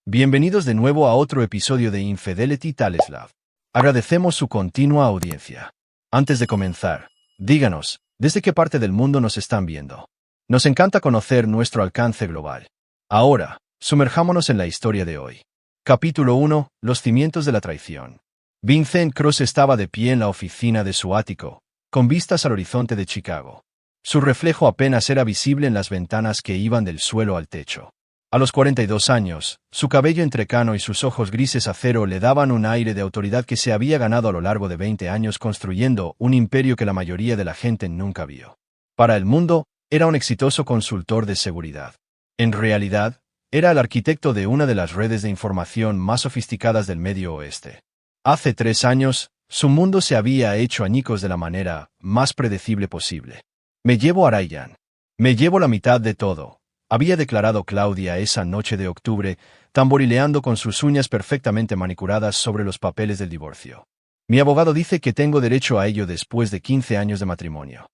Bienvenidos de nuevo a otro episodio de Infidelity Taleslav. Agradecemos su continua audiencia. Antes de comenzar, díganos, ¿desde qué parte del mundo nos están viendo? Nos encanta conocer nuestro alcance global. Ahora, sumerjámonos en la historia de hoy. Capítulo 1. Los cimientos de la traición. Vincent Cross estaba de pie en la oficina de su ático, con vistas al horizonte de Chicago. Su reflejo apenas era visible en las ventanas que iban del suelo al techo. A los 42 años, su cabello entrecano y sus ojos grises acero le daban un aire de autoridad que se había ganado a lo largo de 20 años construyendo un imperio que la mayoría de la gente nunca vio. Para el mundo, era un exitoso consultor de seguridad. En realidad, era el arquitecto de una de las redes de información más sofisticadas del Medio Oeste. Hace 3 años, su mundo se había hecho añicos de la manera más predecible posible. Me llevo a Ryan. Me llevo la mitad de todo, había declarado Claudia esa noche de octubre, tamborileando con sus uñas perfectamente manicuradas sobre los papeles del divorcio. Mi abogado dice que tengo derecho a ello después de 15 años de matrimonio.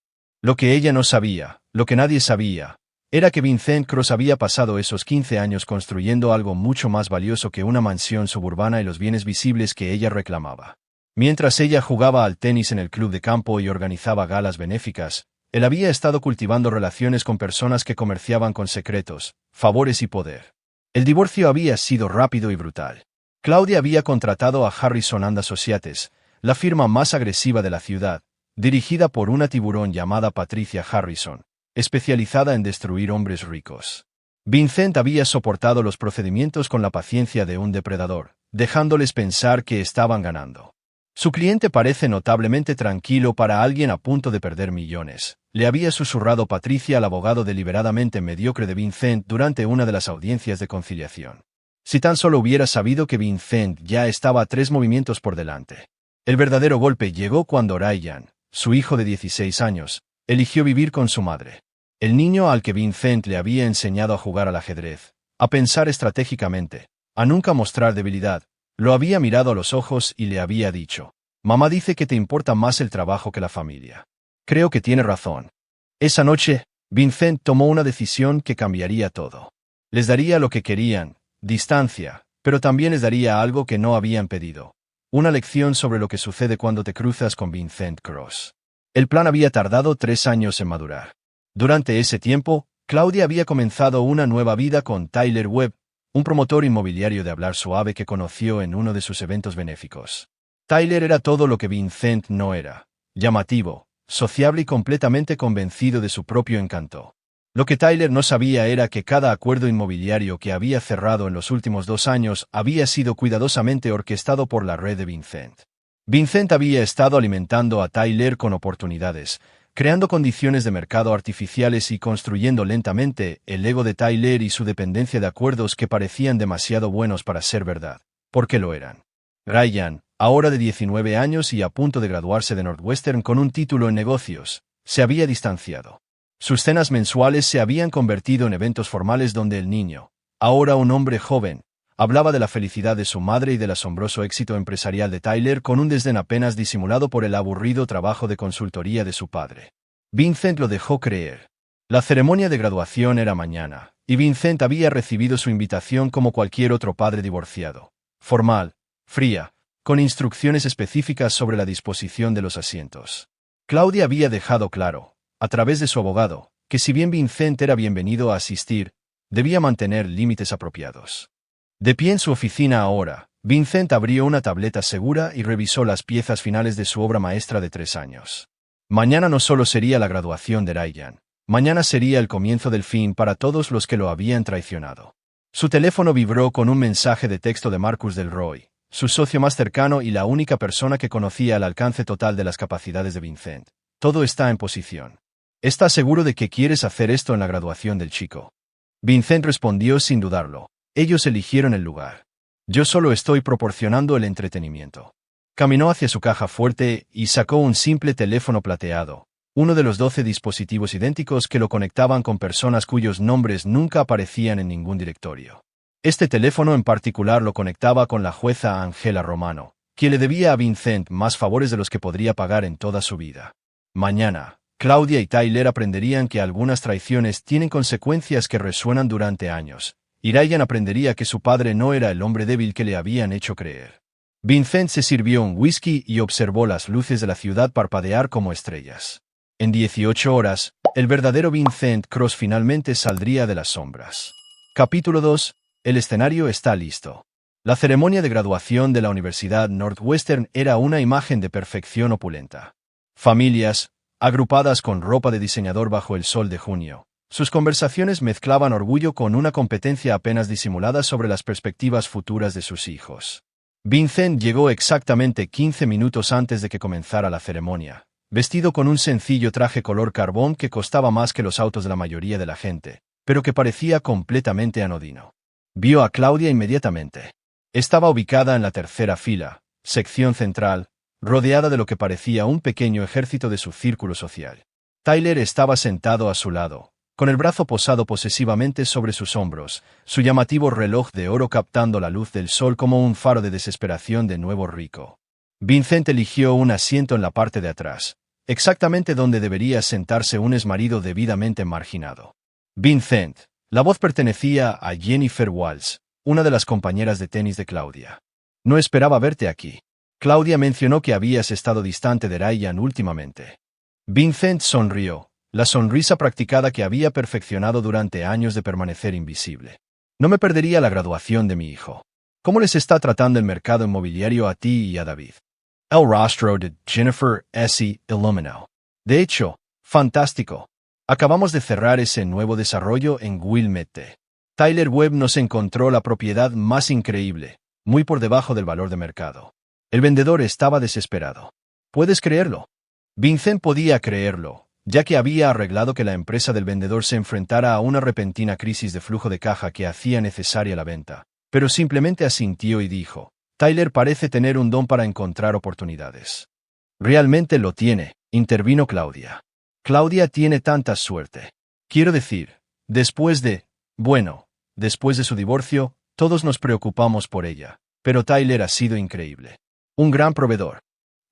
Lo que ella no sabía, lo que nadie sabía, era que Vincent Cross había pasado esos 15 años construyendo algo mucho más valioso que una mansión suburbana y los bienes visibles que ella reclamaba. Mientras ella jugaba al tenis en el club de campo y organizaba galas benéficas, él había estado cultivando relaciones con personas que comerciaban con secretos, favores y poder. El divorcio había sido rápido y brutal. Claudia había contratado a Harrison and Associates, la firma más agresiva de la ciudad, dirigida por una tiburón llamada Patricia Harrison, especializada en destruir hombres ricos. Vincent había soportado los procedimientos con la paciencia de un depredador, dejándoles pensar que estaban ganando. Su cliente parece notablemente tranquilo para alguien a punto de perder millones, le había susurrado Patricia al abogado deliberadamente mediocre de Vincent durante una de las audiencias de conciliación. Si tan solo hubiera sabido que Vincent ya estaba a 3 movimientos por delante. El verdadero golpe llegó cuando Ryan, su hijo de 16 años, eligió vivir con su madre. El niño al que Vincent le había enseñado a jugar al ajedrez, a pensar estratégicamente, a nunca mostrar debilidad, lo había mirado a los ojos y le había dicho: «Mamá dice que te importa más el trabajo que la familia. Creo que tiene razón». Esa noche, Vincent tomó una decisión que cambiaría todo. Les daría lo que querían, distancia, pero también les daría algo que no habían pedido. Una lección sobre lo que sucede cuando te cruzas con Vincent Cross. El plan había tardado 3 años en madurar. Durante ese tiempo, Claudia había comenzado una nueva vida con Tyler Webb, un promotor inmobiliario de hablar suave que conoció en uno de sus eventos benéficos. Tyler era todo lo que Vincent no era: llamativo, sociable y completamente convencido de su propio encanto. Lo que Tyler no sabía era que cada acuerdo inmobiliario que había cerrado en los últimos 2 años había sido cuidadosamente orquestado por la red de Vincent. Vincent había estado alimentando a Tyler con oportunidades, creando condiciones de mercado artificiales y construyendo lentamente el ego de Tyler y su dependencia de acuerdos que parecían demasiado buenos para ser verdad, porque lo eran. Ryan, ahora de 19 años y a punto de graduarse de Northwestern con un título en negocios, se había distanciado. Sus cenas mensuales se habían convertido en eventos formales donde el niño, ahora un hombre joven, hablaba de la felicidad de su madre y del asombroso éxito empresarial de Tyler con un desdén apenas disimulado por el aburrido trabajo de consultoría de su padre. Vincent lo dejó creer. La ceremonia de graduación era mañana, y Vincent había recibido su invitación como cualquier otro padre divorciado. Formal, fría, con instrucciones específicas sobre la disposición de los asientos. Claudia había dejado claro, a través de su abogado, que si bien Vincent era bienvenido a asistir, debía mantener límites apropiados. De pie en su oficina ahora, Vincent abrió una tableta segura y revisó las piezas finales de su obra maestra de 3 años. Mañana no solo sería la graduación de Ryan, mañana sería el comienzo del fin para todos los que lo habían traicionado. Su teléfono vibró con un mensaje de texto de Marcus Delroy, su socio más cercano y la única persona que conocía el alcance total de las capacidades de Vincent. Todo está en posición. ¿Estás seguro de que quieres hacer esto en la graduación del chico? Vincent respondió sin dudarlo. Ellos eligieron el lugar. Yo solo estoy proporcionando el entretenimiento. Caminó hacia su caja fuerte y sacó un simple teléfono plateado, uno de los 12 dispositivos idénticos que lo conectaban con personas cuyos nombres nunca aparecían en ningún directorio. Este teléfono en particular lo conectaba con la jueza Angela Romano, quien le debía a Vincent más favores de los que podría pagar en toda su vida. Mañana, Claudia y Tyler aprenderían que algunas traiciones tienen consecuencias que resuenan durante años, y Ryan aprendería que su padre no era el hombre débil que le habían hecho creer. Vincent se sirvió un whisky y observó las luces de la ciudad parpadear como estrellas. En 18 horas, el verdadero Vincent Cross finalmente saldría de las sombras. Capítulo 2. El escenario está listo. La ceremonia de graduación de la Universidad Northwestern era una imagen de perfección opulenta. Familias, agrupadas con ropa de diseñador bajo el sol de junio. Sus conversaciones mezclaban orgullo con una competencia apenas disimulada sobre las perspectivas futuras de sus hijos. Vincent llegó exactamente 15 minutos antes de que comenzara la ceremonia, vestido con un sencillo traje color carbón que costaba más que los autos de la mayoría de la gente, pero que parecía completamente anodino. Vio a Claudia inmediatamente. Estaba ubicada en la tercera fila, sección central, rodeada de lo que parecía un pequeño ejército de su círculo social. Tyler estaba sentado a su lado, con el brazo posado posesivamente sobre sus hombros, su llamativo reloj de oro captando la luz del sol como un faro de desesperación de nuevo rico. Vincent eligió un asiento en la parte de atrás, exactamente donde debería sentarse un exmarido debidamente marginado. Vincent. La voz pertenecía a Jennifer Walls, una de las compañeras de tenis de Claudia. No esperaba verte aquí. Claudia mencionó que habías estado distante de Ryan últimamente. Vincent sonrió, la sonrisa practicada que había perfeccionado durante años de permanecer invisible. No me perdería la graduación de mi hijo. ¿Cómo les está tratando el mercado inmobiliario a ti y a David? El rostro de Jennifer S. iluminó. De hecho, fantástico. Acabamos de cerrar ese nuevo desarrollo en Wilmette. Tyler Webb nos encontró la propiedad más increíble, muy por debajo del valor de mercado. El vendedor estaba desesperado. ¿Puedes creerlo? Vincent podía creerlo, ya que había arreglado que la empresa del vendedor se enfrentara a una repentina crisis de flujo de caja que hacía necesaria la venta, pero simplemente asintió y dijo, Tyler parece tener un don para encontrar oportunidades. Realmente lo tiene, intervino Claudia. Claudia tiene tanta suerte. Quiero decir, después de su divorcio, todos nos preocupamos por ella, pero Tyler ha sido increíble. Un gran proveedor.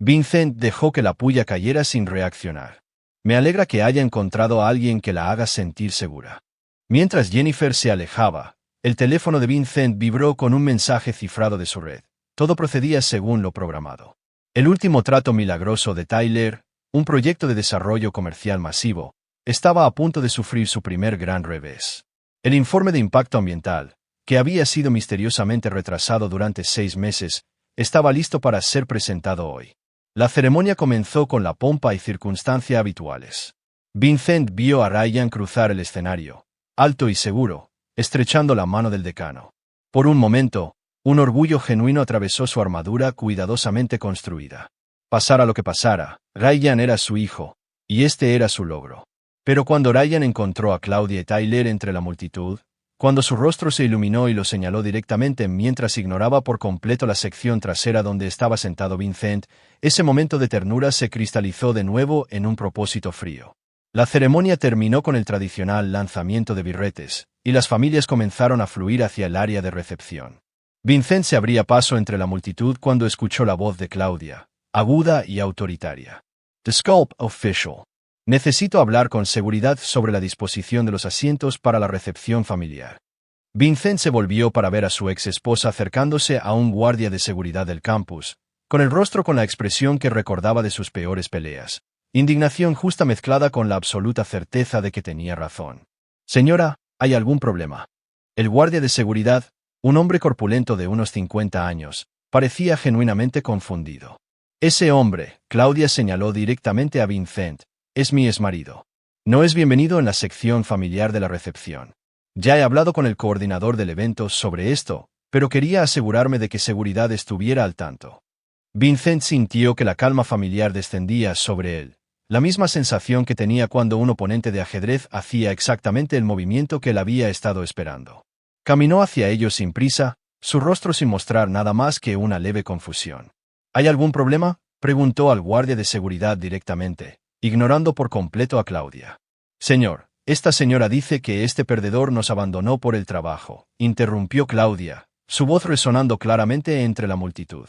Vincent dejó que la puya cayera sin reaccionar. Me alegra que haya encontrado a alguien que la haga sentir segura. Mientras Jennifer se alejaba, el teléfono de Vincent vibró con un mensaje cifrado de su red. Todo procedía según lo programado. El último trato milagroso de Tyler, un proyecto de desarrollo comercial masivo, estaba a punto de sufrir su primer gran revés. El informe de impacto ambiental, que había sido misteriosamente retrasado durante 6 meses, estaba listo para ser presentado hoy. La ceremonia comenzó con la pompa y circunstancia habituales. Vincent vio a Ryan cruzar el escenario, alto y seguro, estrechando la mano del decano. Por un momento, un orgullo genuino atravesó su armadura cuidadosamente construida. Pasara lo que pasara, Ryan era su hijo, y este era su logro. Pero cuando Ryan encontró a Claudia y Tyler entre la multitud, cuando su rostro se iluminó y lo señaló directamente mientras ignoraba por completo la sección trasera donde estaba sentado Vincent, ese momento de ternura se cristalizó de nuevo en un propósito frío. La ceremonia terminó con el tradicional lanzamiento de birretes, y las familias comenzaron a fluir hacia el área de recepción. Vincent se abría paso entre la multitud cuando escuchó la voz de Claudia, aguda y autoritaria. The Sculpt Official. Necesito hablar con seguridad sobre la disposición de los asientos para la recepción familiar. Vincent se volvió para ver a su ex esposa acercándose a un guardia de seguridad del campus, con el rostro con la expresión que recordaba de sus peores peleas, indignación justa mezclada con la absoluta certeza de que tenía razón. Señora, ¿hay algún problema? El guardia de seguridad, un hombre corpulento de unos 50 años, parecía genuinamente confundido. Ese hombre, Claudia señaló directamente a Vincent, es mi exmarido. No es bienvenido en la sección familiar de la recepción. Ya he hablado con el coordinador del evento sobre esto, pero quería asegurarme de que seguridad estuviera al tanto. Vincent sintió que la calma familiar descendía sobre él, la misma sensación que tenía cuando un oponente de ajedrez hacía exactamente el movimiento que él había estado esperando. Caminó hacia ellos sin prisa, su rostro sin mostrar nada más que una leve confusión. ¿Hay algún problema?, preguntó al guardia de seguridad directamente, ignorando por completo a Claudia. Señor, esta señora dice que este perdedor nos abandonó por el trabajo, interrumpió Claudia, su voz resonando claramente entre la multitud.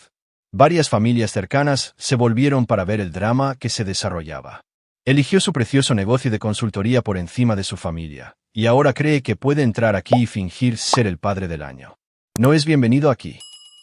Varias familias cercanas se volvieron para ver el drama que se desarrollaba. Eligió su precioso negocio de consultoría por encima de su familia, y ahora cree que puede entrar aquí y fingir ser el padre del año. No es bienvenido aquí.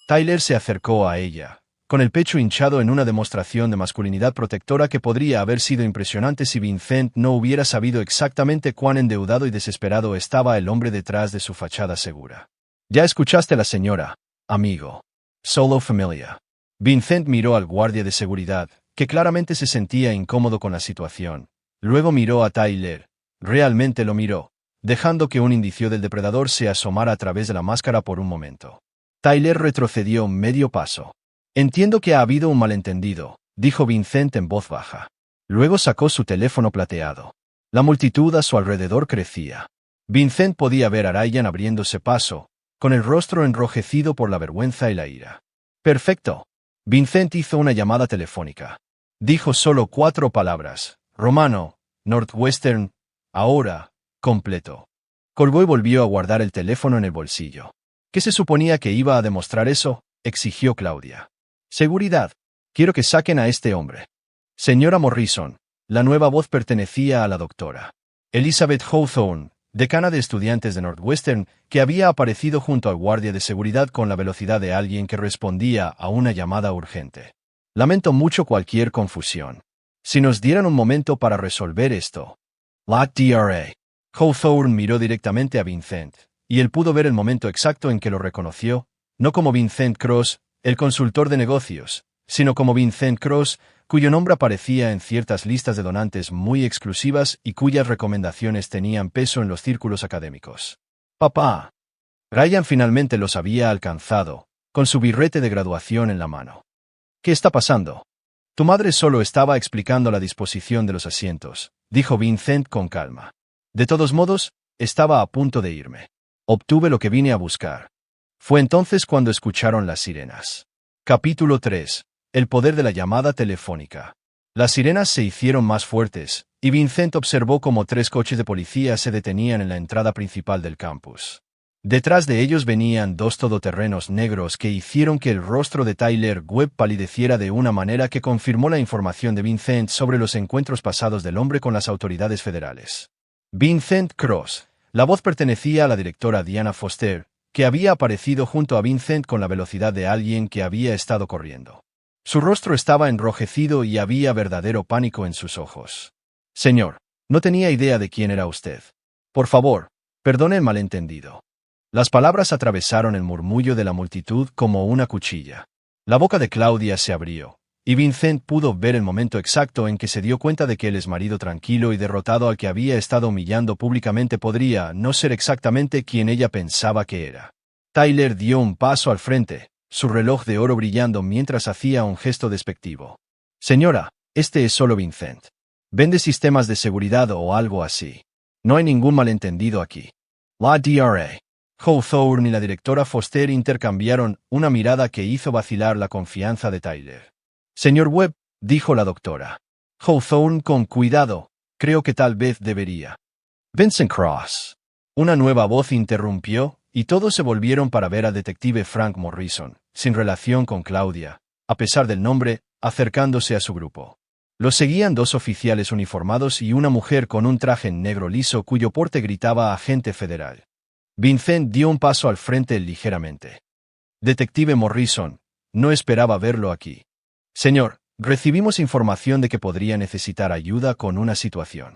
Tyler se acercó a ella, con el pecho hinchado en una demostración de masculinidad protectora que podría haber sido impresionante si Vincent no hubiera sabido exactamente cuán endeudado y desesperado estaba el hombre detrás de su fachada segura. Ya escuchaste a la señora, amigo. Solo familia. Vincent miró al guardia de seguridad, que claramente se sentía incómodo con la situación. Luego miró a Tyler. Realmente lo miró, dejando que un indicio del depredador se asomara a través de la máscara por un momento. Tyler retrocedió medio paso. Entiendo que ha habido un malentendido, dijo Vincent en voz baja. Luego sacó su teléfono plateado. La multitud a su alrededor crecía. Vincent podía ver a Ryan abriéndose paso, con el rostro enrojecido por la vergüenza y la ira. Perfecto. Vincent hizo una llamada telefónica. Dijo solo 4 palabras. Romano, Northwestern, ahora, completo. Colgó y volvió a guardar el teléfono en el bolsillo. ¿Qué se suponía que iba a demostrar eso?, exigió Claudia. Seguridad. Quiero que saquen a este hombre. Señora Morrison. La nueva voz pertenecía a la doctora Elizabeth Hawthorne, decana de estudiantes de Northwestern, que había aparecido junto al guardia de seguridad con la velocidad de alguien que respondía a una llamada urgente. Lamento mucho cualquier confusión. Si nos dieran un momento para resolver esto. La DRA. Hawthorne miró directamente a Vincent, y él pudo ver el momento exacto en que lo reconoció, no como Vincent Cross, el consultor de negocios, sino como Vincent Cross, cuyo nombre aparecía en ciertas listas de donantes muy exclusivas y cuyas recomendaciones tenían peso en los círculos académicos. Papá. Ryan finalmente los había alcanzado, con su birrete de graduación en la mano. ¿Qué está pasando? Tu madre solo estaba explicando la disposición de los asientos, dijo Vincent con calma. De todos modos, estaba a punto de irme. Obtuve lo que vine a buscar. Fue entonces cuando escucharon las sirenas. Capítulo 3. El poder de la llamada telefónica. Las sirenas se hicieron más fuertes, y Vincent observó cómo 3 coches de policía se detenían en la entrada principal del campus. Detrás de ellos venían 2 todoterrenos negros que hicieron que el rostro de Tyler Webb palideciera de una manera que confirmó la información de Vincent sobre los encuentros pasados del hombre con las autoridades federales. Vincent Cross. La voz pertenecía a la directora Diana Foster, que había aparecido junto a Vincent con la velocidad de alguien que había estado corriendo. Su rostro estaba enrojecido y había verdadero pánico en sus ojos. Señor, no tenía idea de quién era usted. Por favor, perdone el malentendido. Las palabras atravesaron el murmullo de la multitud como una cuchilla. La boca de Claudia se abrió, y Vincent pudo ver el momento exacto en que se dio cuenta de que el exmarido tranquilo y derrotado al que había estado humillando públicamente podría no ser exactamente quien ella pensaba que era. Tyler dio un paso al frente, su reloj de oro brillando mientras hacía un gesto despectivo. Señora, este es solo Vincent. ¿Vende sistemas de seguridad o algo así? No hay ningún malentendido aquí. La DRA. Hawthorne y la directora Foster intercambiaron una mirada que hizo vacilar la confianza de Tyler. Señor Webb, dijo la doctora Hawthorne con cuidado, creo que tal vez debería. Vincent Cross. Una nueva voz interrumpió, y todos se volvieron para ver al detective Frank Morrison, sin relación con Claudia, a pesar del nombre, acercándose a su grupo. Los seguían 2 oficiales uniformados y una mujer con un traje negro liso cuyo porte gritaba agente federal. Vincent dio un paso al frente ligeramente. Detective Morrison, no esperaba verlo aquí. Señor, recibimos información de que podría necesitar ayuda con una situación.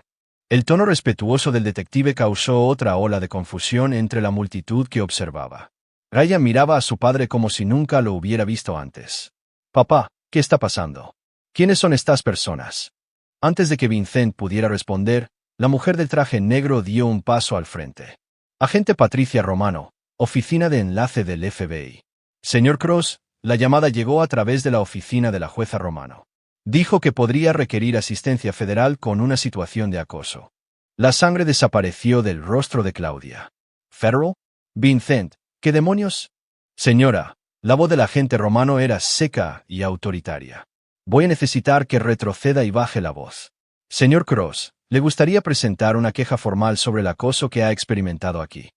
El tono respetuoso del detective causó otra ola de confusión entre la multitud que observaba. Ryan miraba a su padre como si nunca lo hubiera visto antes. Papá, ¿qué está pasando? ¿Quiénes son estas personas? Antes de que Vincent pudiera responder, la mujer del traje negro dio un paso al frente. Agente Patricia Romano, oficina de enlace del FBI. Señor Cross, la llamada llegó a través de la oficina de la jueza Romano. Dijo que podría requerir asistencia federal con una situación de acoso. La sangre desapareció del rostro de Claudia. ¿Federal? Vincent, ¿qué demonios? Señora, la voz del agente Romano era seca y autoritaria. Voy a necesitar que retroceda y baje la voz. Señor Cross, le gustaría presentar una queja formal sobre el acoso que ha experimentado aquí.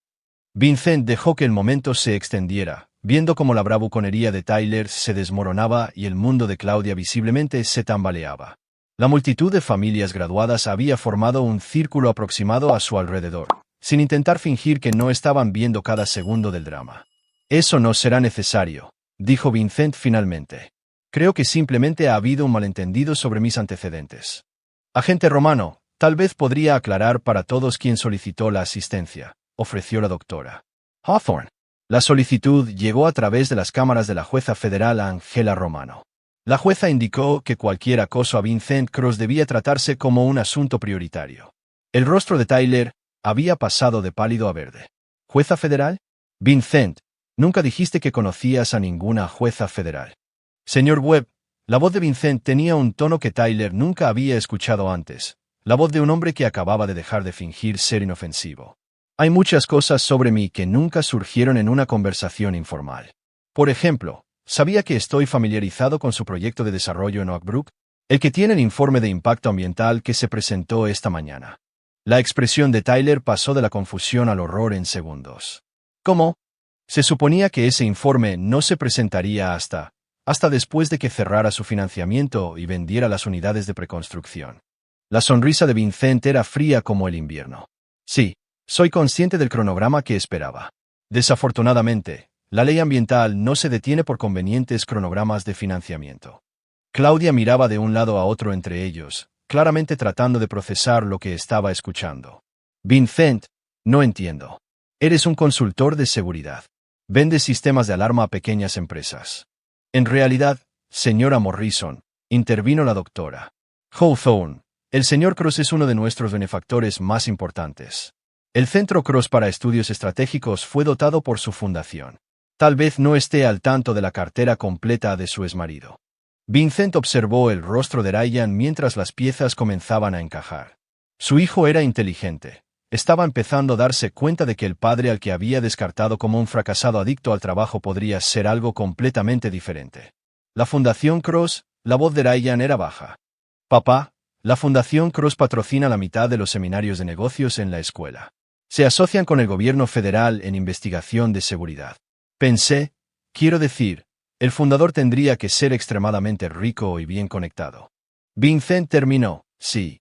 Vincent dejó que el momento se extendiera, viendo cómo la bravuconería de Tyler se desmoronaba y el mundo de Claudia visiblemente se tambaleaba. La multitud de familias graduadas había formado un círculo aproximado a su alrededor, sin intentar fingir que no estaban viendo cada segundo del drama. Eso no será necesario, dijo Vincent finalmente. Creo que simplemente ha habido un malentendido sobre mis antecedentes. Agente Romano, tal vez podría aclarar para todos quién solicitó la asistencia, ofreció la doctora Hawthorne. La solicitud llegó a través de las cámaras de la jueza federal Angela Romano. La jueza indicó que cualquier acoso a Vincent Cross debía tratarse como un asunto prioritario. El rostro de Tyler había pasado de pálido a verde. ¿Jueza federal? Vincent, nunca dijiste que conocías a ninguna jueza federal. Señor Webb, la voz de Vincent tenía un tono que Tyler nunca había escuchado antes, la voz de un hombre que acababa de dejar de fingir ser inofensivo. Hay muchas cosas sobre mí que nunca surgieron en una conversación informal. Por ejemplo, ¿sabía que estoy familiarizado con su proyecto de desarrollo en Oak Brook? El que tiene el informe de impacto ambiental que se presentó esta mañana. La expresión de Tyler pasó de la confusión al horror en segundos. ¿Cómo? Se suponía que ese informe no se presentaría hasta después de que cerrara su financiamiento y vendiera las unidades de preconstrucción. La sonrisa de Vincent era fría como el invierno. Sí, soy consciente del cronograma que esperaba. Desafortunadamente, la ley ambiental no se detiene por convenientes cronogramas de financiamiento. Claudia miraba de un lado a otro entre ellos, claramente tratando de procesar lo que estaba escuchando. Vincent, no entiendo. Eres un consultor de seguridad. Vendes sistemas de alarma a pequeñas empresas. En realidad, señora Morrison, intervino la doctora Hawthorne, el señor Cross es uno de nuestros benefactores más importantes. El Centro Cross para Estudios Estratégicos fue dotado por su fundación. Tal vez no esté al tanto de la cartera completa de su exmarido. Vincent observó el rostro de Ryan mientras las piezas comenzaban a encajar. Su hijo era inteligente. Estaba empezando a darse cuenta de que el padre al que había descartado como un fracasado adicto al trabajo podría ser algo completamente diferente. La Fundación Cross, la voz de Ryan era baja. Papá, la Fundación Cross patrocina la mitad de los seminarios de negocios en la escuela. Se asocian con el gobierno federal en investigación de seguridad. Pensé, quiero decir, el fundador tendría que ser extremadamente rico y bien conectado. Vincent terminó, sí.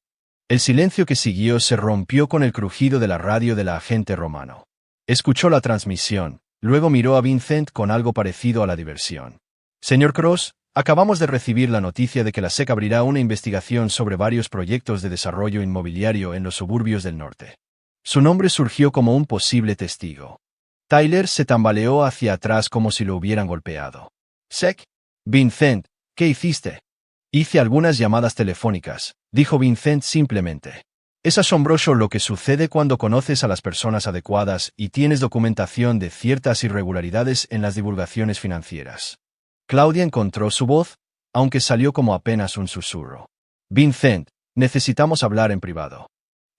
El silencio que siguió se rompió con el crujido de la radio de la agente Romano. Escuchó la transmisión, luego miró a Vincent con algo parecido a la diversión. Señor Cross, acabamos de recibir la noticia de que la SEC abrirá una investigación sobre varios proyectos de desarrollo inmobiliario en los suburbios del norte. Su nombre surgió como un posible testigo. Tyler se tambaleó hacia atrás como si lo hubieran golpeado. ¿SEC? Vincent, ¿qué hiciste? Hice algunas llamadas telefónicas, dijo Vincent simplemente. Es asombroso lo que sucede cuando conoces a las personas adecuadas y tienes documentación de ciertas irregularidades en las divulgaciones financieras. Claudia encontró su voz, aunque salió como apenas un susurro. Vincent, necesitamos hablar en privado.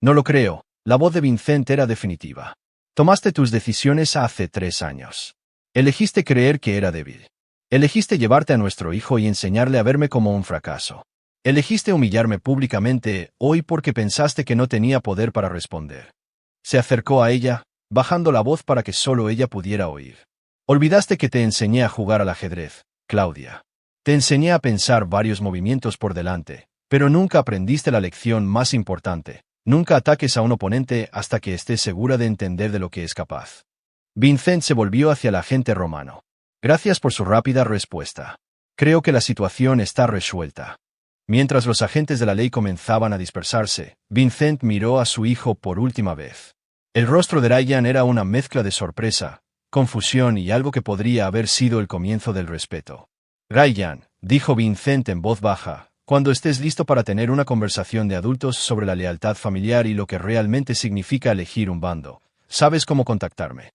No lo creo, la voz de Vincent era definitiva. Tomaste tus decisiones hace 3 años. Elegiste creer que era débil. Elegiste llevarte a nuestro hijo y enseñarle a verme como un fracaso. Elegiste humillarme públicamente hoy porque pensaste que no tenía poder para responder. Se acercó a ella, bajando la voz para que solo ella pudiera oír. Olvidaste que te enseñé a jugar al ajedrez, Claudia. Te enseñé a pensar varios movimientos por delante, pero nunca aprendiste la lección más importante. Nunca ataques a un oponente hasta que estés segura de entender de lo que es capaz. Vincent se volvió hacia el agente Romano. Gracias por su rápida respuesta. Creo que la situación está resuelta. Mientras los agentes de la ley comenzaban a dispersarse, Vincent miró a su hijo por última vez. El rostro de Ryan era una mezcla de sorpresa, confusión y algo que podría haber sido el comienzo del respeto. Ryan, dijo Vincent en voz baja, cuando estés listo para tener una conversación de adultos sobre la lealtad familiar y lo que realmente significa elegir un bando, sabes cómo contactarme.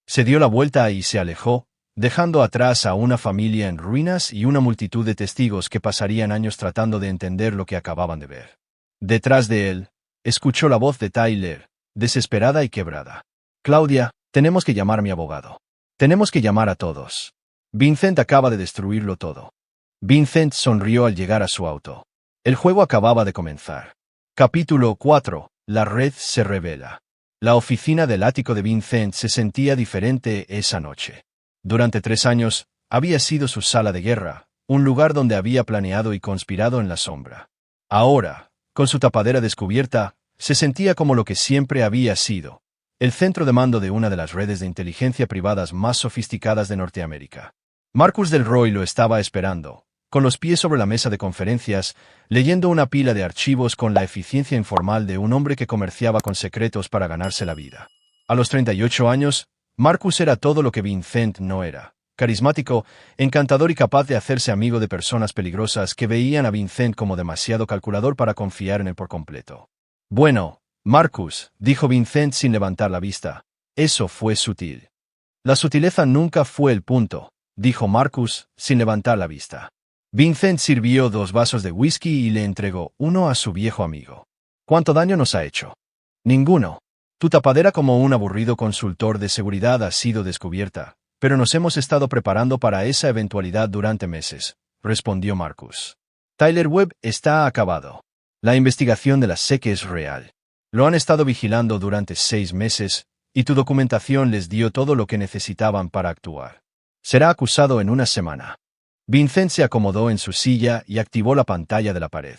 Se dio la vuelta y se alejó, dejando atrás a una familia en ruinas y una multitud de testigos que pasarían años tratando de entender lo que acababan de ver. Detrás de él, escuchó la voz de Tyler, desesperada y quebrada. Claudia, tenemos que llamar a mi abogado. Tenemos que llamar a todos. Vincent acaba de destruirlo todo. Vincent sonrió al llegar a su auto. El juego acababa de comenzar. Capítulo 4. La red se revela. La oficina del ático de Vincent se sentía diferente esa noche. Durante 3 años, había sido su sala de guerra, un lugar donde había planeado y conspirado en la sombra. Ahora, con su tapadera descubierta, se sentía como lo que siempre había sido, el centro de mando de una de las redes de inteligencia privadas más sofisticadas de Norteamérica. Marcus Del Roy lo estaba esperando, con los pies sobre la mesa de conferencias, leyendo una pila de archivos con la eficiencia informal de un hombre que comerciaba con secretos para ganarse la vida. A los 38 años, Marcus era todo lo que Vincent no era: carismático, encantador y capaz de hacerse amigo de personas peligrosas que veían a Vincent como demasiado calculador para confiar en él por completo. Bueno, Marcus, dijo Vincent sin levantar la vista. Eso fue sutil. La sutileza nunca fue el punto, dijo Marcus, sin levantar la vista. Vincent sirvió 2 vasos de whisky y le entregó uno a su viejo amigo. ¿Cuánto daño nos ha hecho? Ninguno. Tu tapadera como un aburrido consultor de seguridad ha sido descubierta, pero nos hemos estado preparando para esa eventualidad durante meses, respondió Marcus. Tyler Webb está acabado. La investigación de la SEC es real. Lo han estado vigilando durante 6 meses, y tu documentación les dio todo lo que necesitaban para actuar. Será acusado en una semana. Vincent se acomodó en su silla y activó la pantalla de la pared.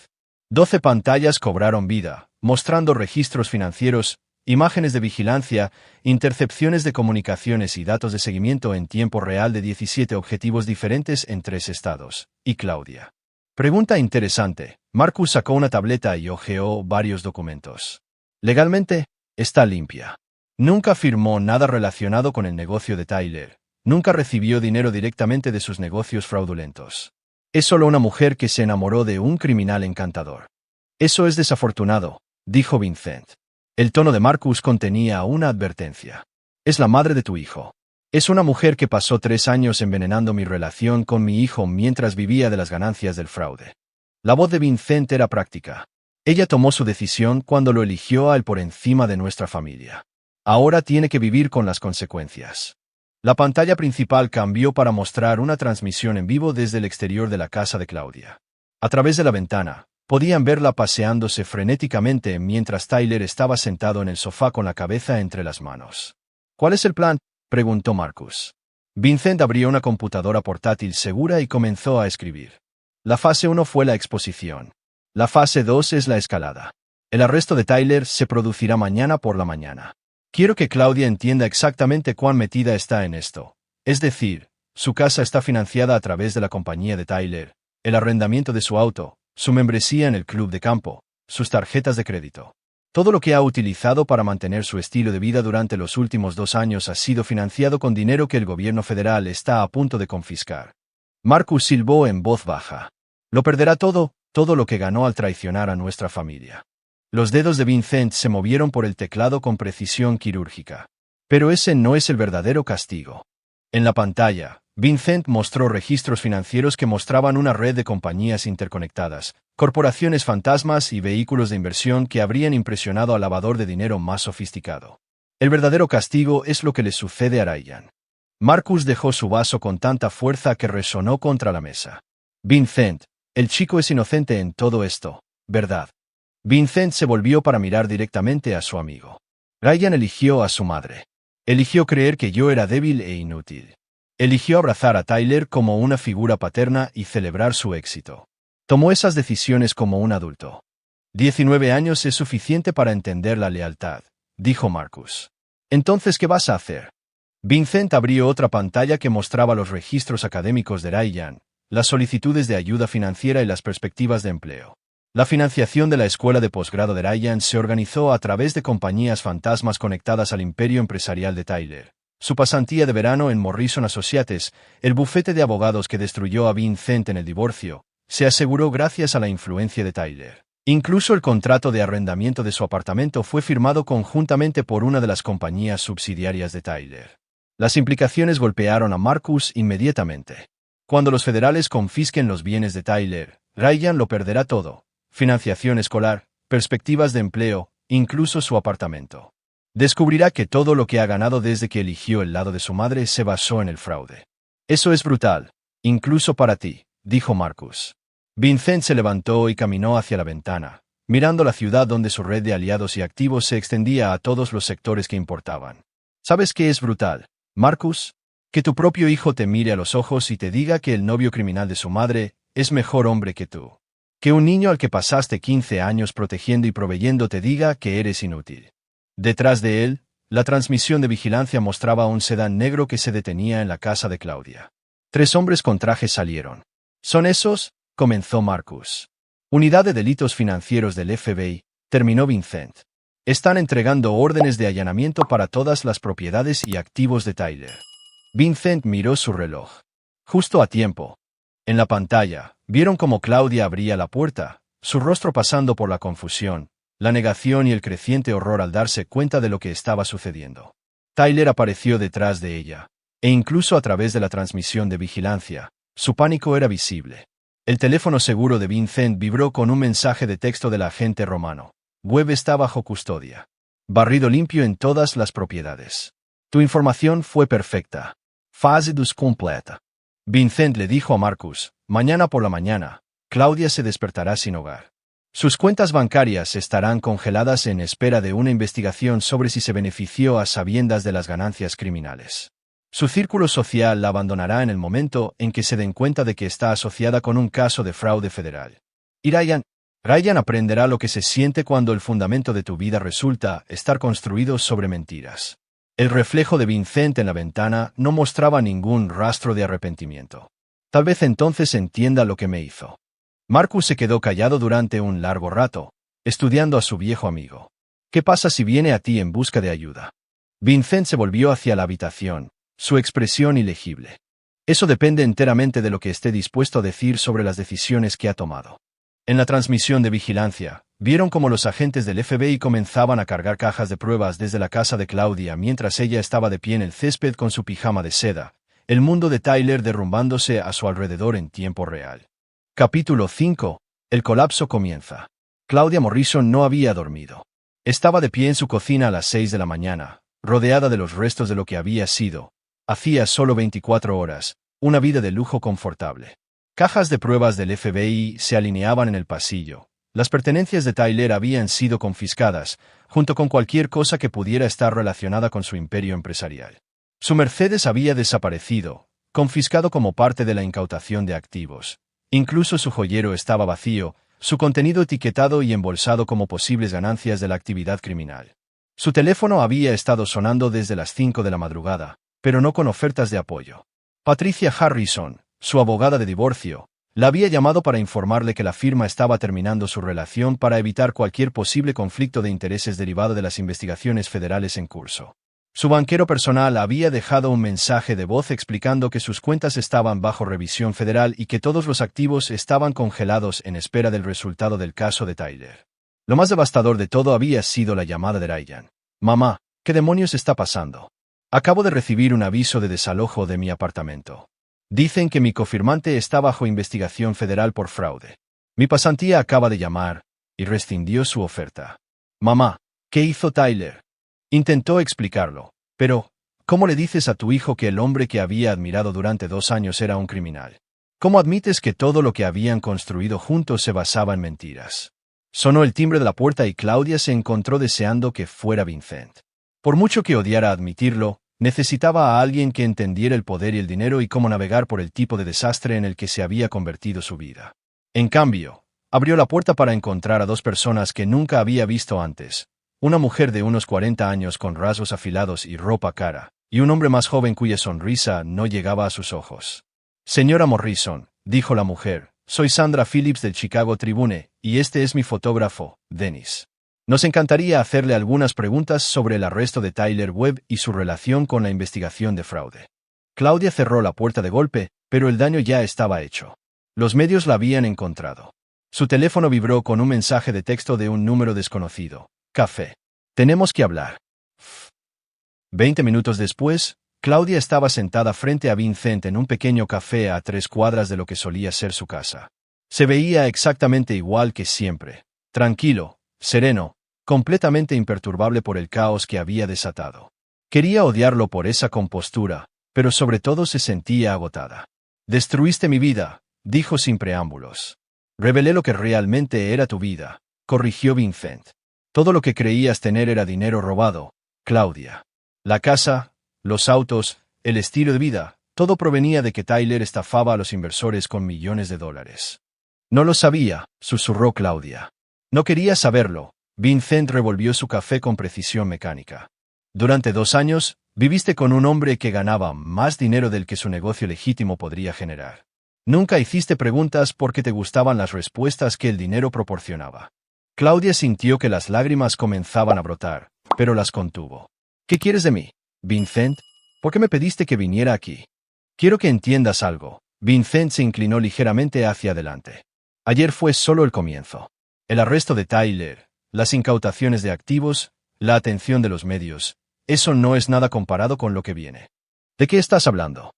12 pantallas cobraron vida, mostrando registros financieros, imágenes de vigilancia, intercepciones de comunicaciones y datos de seguimiento en tiempo real de 17 objetivos diferentes en 3 estados. ¿Y Claudia? Pregunta interesante. Marcus sacó una tableta y hojeó varios documentos. Legalmente, está limpia. Nunca firmó nada relacionado con el negocio de Tyler. Nunca recibió dinero directamente de sus negocios fraudulentos. Es solo una mujer que se enamoró de un criminal encantador. Eso es desafortunado, dijo Vincent. El tono de Marcus contenía una advertencia. Es la madre de tu hijo. Es una mujer que pasó 3 años envenenando mi relación con mi hijo mientras vivía de las ganancias del fraude. La voz de Vincent era práctica. Ella tomó su decisión cuando lo eligió a él por encima de nuestra familia. Ahora tiene que vivir con las consecuencias. La pantalla principal cambió para mostrar una transmisión en vivo desde el exterior de la casa de Claudia. A través de la ventana, podían verla paseándose frenéticamente mientras Tyler estaba sentado en el sofá con la cabeza entre las manos. ¿Cuál es el plan?, preguntó Marcus. Vincent abrió una computadora portátil segura y comenzó a escribir. La fase 1 fue la exposición. La fase 2 es la escalada. El arresto de Tyler se producirá mañana por la mañana. Quiero que Claudia entienda exactamente cuán metida está en esto. Es decir, su casa está financiada a través de la compañía de Tyler, el arrendamiento de su auto, su membresía en el club de campo, sus tarjetas de crédito. Todo lo que ha utilizado para mantener su estilo de vida durante los últimos 2 años ha sido financiado con dinero que el gobierno federal está a punto de confiscar. Marcus silbó en voz baja. Lo perderá todo lo que ganó al traicionar a nuestra familia. Los dedos de Vincent se movieron por el teclado con precisión quirúrgica. Pero ese no es el verdadero castigo. En la pantalla, Vincent mostró registros financieros que mostraban una red de compañías interconectadas, corporaciones fantasmas y vehículos de inversión que habrían impresionado al lavador de dinero más sofisticado. El verdadero castigo es lo que le sucede a Ryan. Marcus dejó su vaso con tanta fuerza que resonó contra la mesa. Vincent, el chico es inocente en todo esto, ¿verdad? Vincent se volvió para mirar directamente a su amigo. Ryan eligió a su madre. Eligió creer que yo era débil e inútil. Eligió abrazar a Tyler como una figura paterna y celebrar su éxito. Tomó esas decisiones como un adulto. 19 años es suficiente para entender la lealtad, dijo Marcus. Entonces, ¿qué vas a hacer? Vincent abrió otra pantalla que mostraba los registros académicos de Ryan, las solicitudes de ayuda financiera y las perspectivas de empleo. La financiación de la escuela de posgrado de Ryan se organizó a través de compañías fantasmas conectadas al imperio empresarial de Tyler. Su pasantía de verano en Morrison Associates, el bufete de abogados que destruyó a Vincent en el divorcio, se aseguró gracias a la influencia de Tyler. Incluso el contrato de arrendamiento de su apartamento fue firmado conjuntamente por una de las compañías subsidiarias de Tyler. Las implicaciones golpearon a Marcus inmediatamente. Cuando los federales confisquen los bienes de Tyler, Ryan lo perderá todo: financiación escolar, perspectivas de empleo, incluso su apartamento. Descubrirá que todo lo que ha ganado desde que eligió el lado de su madre se basó en el fraude. Eso es brutal, incluso para ti, dijo Marcus. Vincent se levantó y caminó hacia la ventana, mirando la ciudad donde su red de aliados y activos se extendía a todos los sectores que importaban. ¿Sabes qué es brutal, Marcus? Que tu propio hijo te mire a los ojos y te diga que el novio criminal de su madre es mejor hombre que tú. Que un niño al que pasaste 15 años protegiendo y proveyendo te diga que eres inútil. Detrás de él, la transmisión de vigilancia mostraba un sedán negro que se detenía en la casa de Claudia. 3 hombres con trajes salieron. ¿Son esos?, comenzó Marcus. Unidad de Delitos Financieros del FBI, terminó Vincent. Están entregando órdenes de allanamiento para todas las propiedades y activos de Tyler. Vincent miró su reloj. Justo a tiempo. En la pantalla, vieron cómo Claudia abría la puerta, su rostro pasando por la confusión, la negación y el creciente horror al darse cuenta de lo que estaba sucediendo. Tyler apareció detrás de ella, e incluso a través de la transmisión de vigilancia, su pánico era visible. El teléfono seguro de Vincent vibró con un mensaje de texto del agente romano. Webb está bajo custodia. Barrido limpio en todas las propiedades. Tu información fue perfecta. Fase 2 completa. Vincent le dijo a Marcus, mañana por la mañana, Claudia se despertará sin hogar. Sus cuentas bancarias estarán congeladas en espera de una investigación sobre si se benefició a sabiendas de las ganancias criminales. Su círculo social la abandonará en el momento en que se den cuenta de que está asociada con un caso de fraude federal. Y Ryan aprenderá lo que se siente cuando el fundamento de tu vida resulta estar construido sobre mentiras. El reflejo de Vincent en la ventana no mostraba ningún rastro de arrepentimiento. Tal vez entonces entienda lo que me hizo. Marcus se quedó callado durante un largo rato, estudiando a su viejo amigo. ¿Qué pasa si viene a ti en busca de ayuda? Vincent se volvió hacia la habitación, su expresión ilegible. Eso depende enteramente de lo que esté dispuesto a decir sobre las decisiones que ha tomado. En la transmisión de vigilancia, vieron cómo los agentes del FBI comenzaban a cargar cajas de pruebas desde la casa de Claudia mientras ella estaba de pie en el césped con su pijama de seda, el mundo de Tyler derrumbándose a su alrededor en tiempo real. Capítulo 5. El colapso comienza. Claudia Morrison no había dormido. Estaba de pie en su cocina a las 6 de la mañana, rodeada de los restos de lo que había sido, hacía solo 24 horas, una vida de lujo confortable. Cajas de pruebas del FBI se alineaban en el pasillo. Las pertenencias de Tyler habían sido confiscadas, junto con cualquier cosa que pudiera estar relacionada con su imperio empresarial. Su Mercedes había desaparecido, confiscado como parte de la incautación de activos. Incluso su joyero estaba vacío, su contenido etiquetado y embolsado como posibles ganancias de la actividad criminal. Su teléfono había estado sonando desde las 5 de la madrugada, pero no con ofertas de apoyo. Patricia Harrison, su abogada de divorcio, la había llamado para informarle que la firma estaba terminando su relación para evitar cualquier posible conflicto de intereses derivado de las investigaciones federales en curso. Su banquero personal había dejado un mensaje de voz explicando que sus cuentas estaban bajo revisión federal y que todos los activos estaban congelados en espera del resultado del caso de Tyler. Lo más devastador de todo había sido la llamada de Ryan. Mamá, ¿qué demonios está pasando? Acabo de recibir un aviso de desalojo de mi apartamento. Dicen que mi cofirmante está bajo investigación federal por fraude. Mi pasantía acaba de llamar, y rescindió su oferta. Mamá, ¿qué hizo Tyler? Intentó explicarlo, pero, ¿cómo le dices a tu hijo que el hombre que había admirado durante 2 años era un criminal? ¿Cómo admites que todo lo que habían construido juntos se basaba en mentiras? Sonó el timbre de la puerta y Claudia se encontró deseando que fuera Vincent. Por mucho que odiara admitirlo, necesitaba a alguien que entendiera el poder y el dinero y cómo navegar por el tipo de desastre en el que se había convertido su vida. En cambio, abrió la puerta para encontrar a 2 personas que nunca había visto antes. Una mujer de unos 40 años con rasgos afilados y ropa cara, y un hombre más joven cuya sonrisa no llegaba a sus ojos. Señora Morrison, dijo la mujer, soy Sandra Phillips del Chicago Tribune, y este es mi fotógrafo, Dennis. Nos encantaría hacerle algunas preguntas sobre el arresto de Tyler Webb y su relación con la investigación de fraude. Claudia cerró la puerta de golpe, pero el daño ya estaba hecho. Los medios la habían encontrado. Su teléfono vibró con un mensaje de texto de un número desconocido. Café. Tenemos que hablar. 20 minutos después, Claudia estaba sentada frente a Vincent en un pequeño café a 3 cuadras de lo que solía ser su casa. Se veía exactamente igual que siempre. Tranquilo, sereno, completamente imperturbable por el caos que había desatado. Quería odiarlo por esa compostura, pero sobre todo se sentía agotada. Destruiste mi vida, dijo sin preámbulos. Revelé lo que realmente era tu vida, corrigió Vincent. Todo lo que creías tener era dinero robado, Claudia. La casa, los autos, el estilo de vida, todo provenía de que Tyler estafaba a los inversores con millones de dólares. No lo sabía, susurró Claudia. No quería saberlo. Vincent revolvió su café con precisión mecánica. Durante 2 años, viviste con un hombre que ganaba más dinero del que su negocio legítimo podría generar. Nunca hiciste preguntas porque te gustaban las respuestas que el dinero proporcionaba. Claudia sintió que las lágrimas comenzaban a brotar, pero las contuvo. ¿Qué quieres de mí, Vincent? ¿Por qué me pediste que viniera aquí? Quiero que entiendas algo. Vincent se inclinó ligeramente hacia adelante. Ayer fue solo el comienzo. El arresto de Tyler, las incautaciones de activos, la atención de los medios, eso no es nada comparado con lo que viene. ¿De qué estás hablando?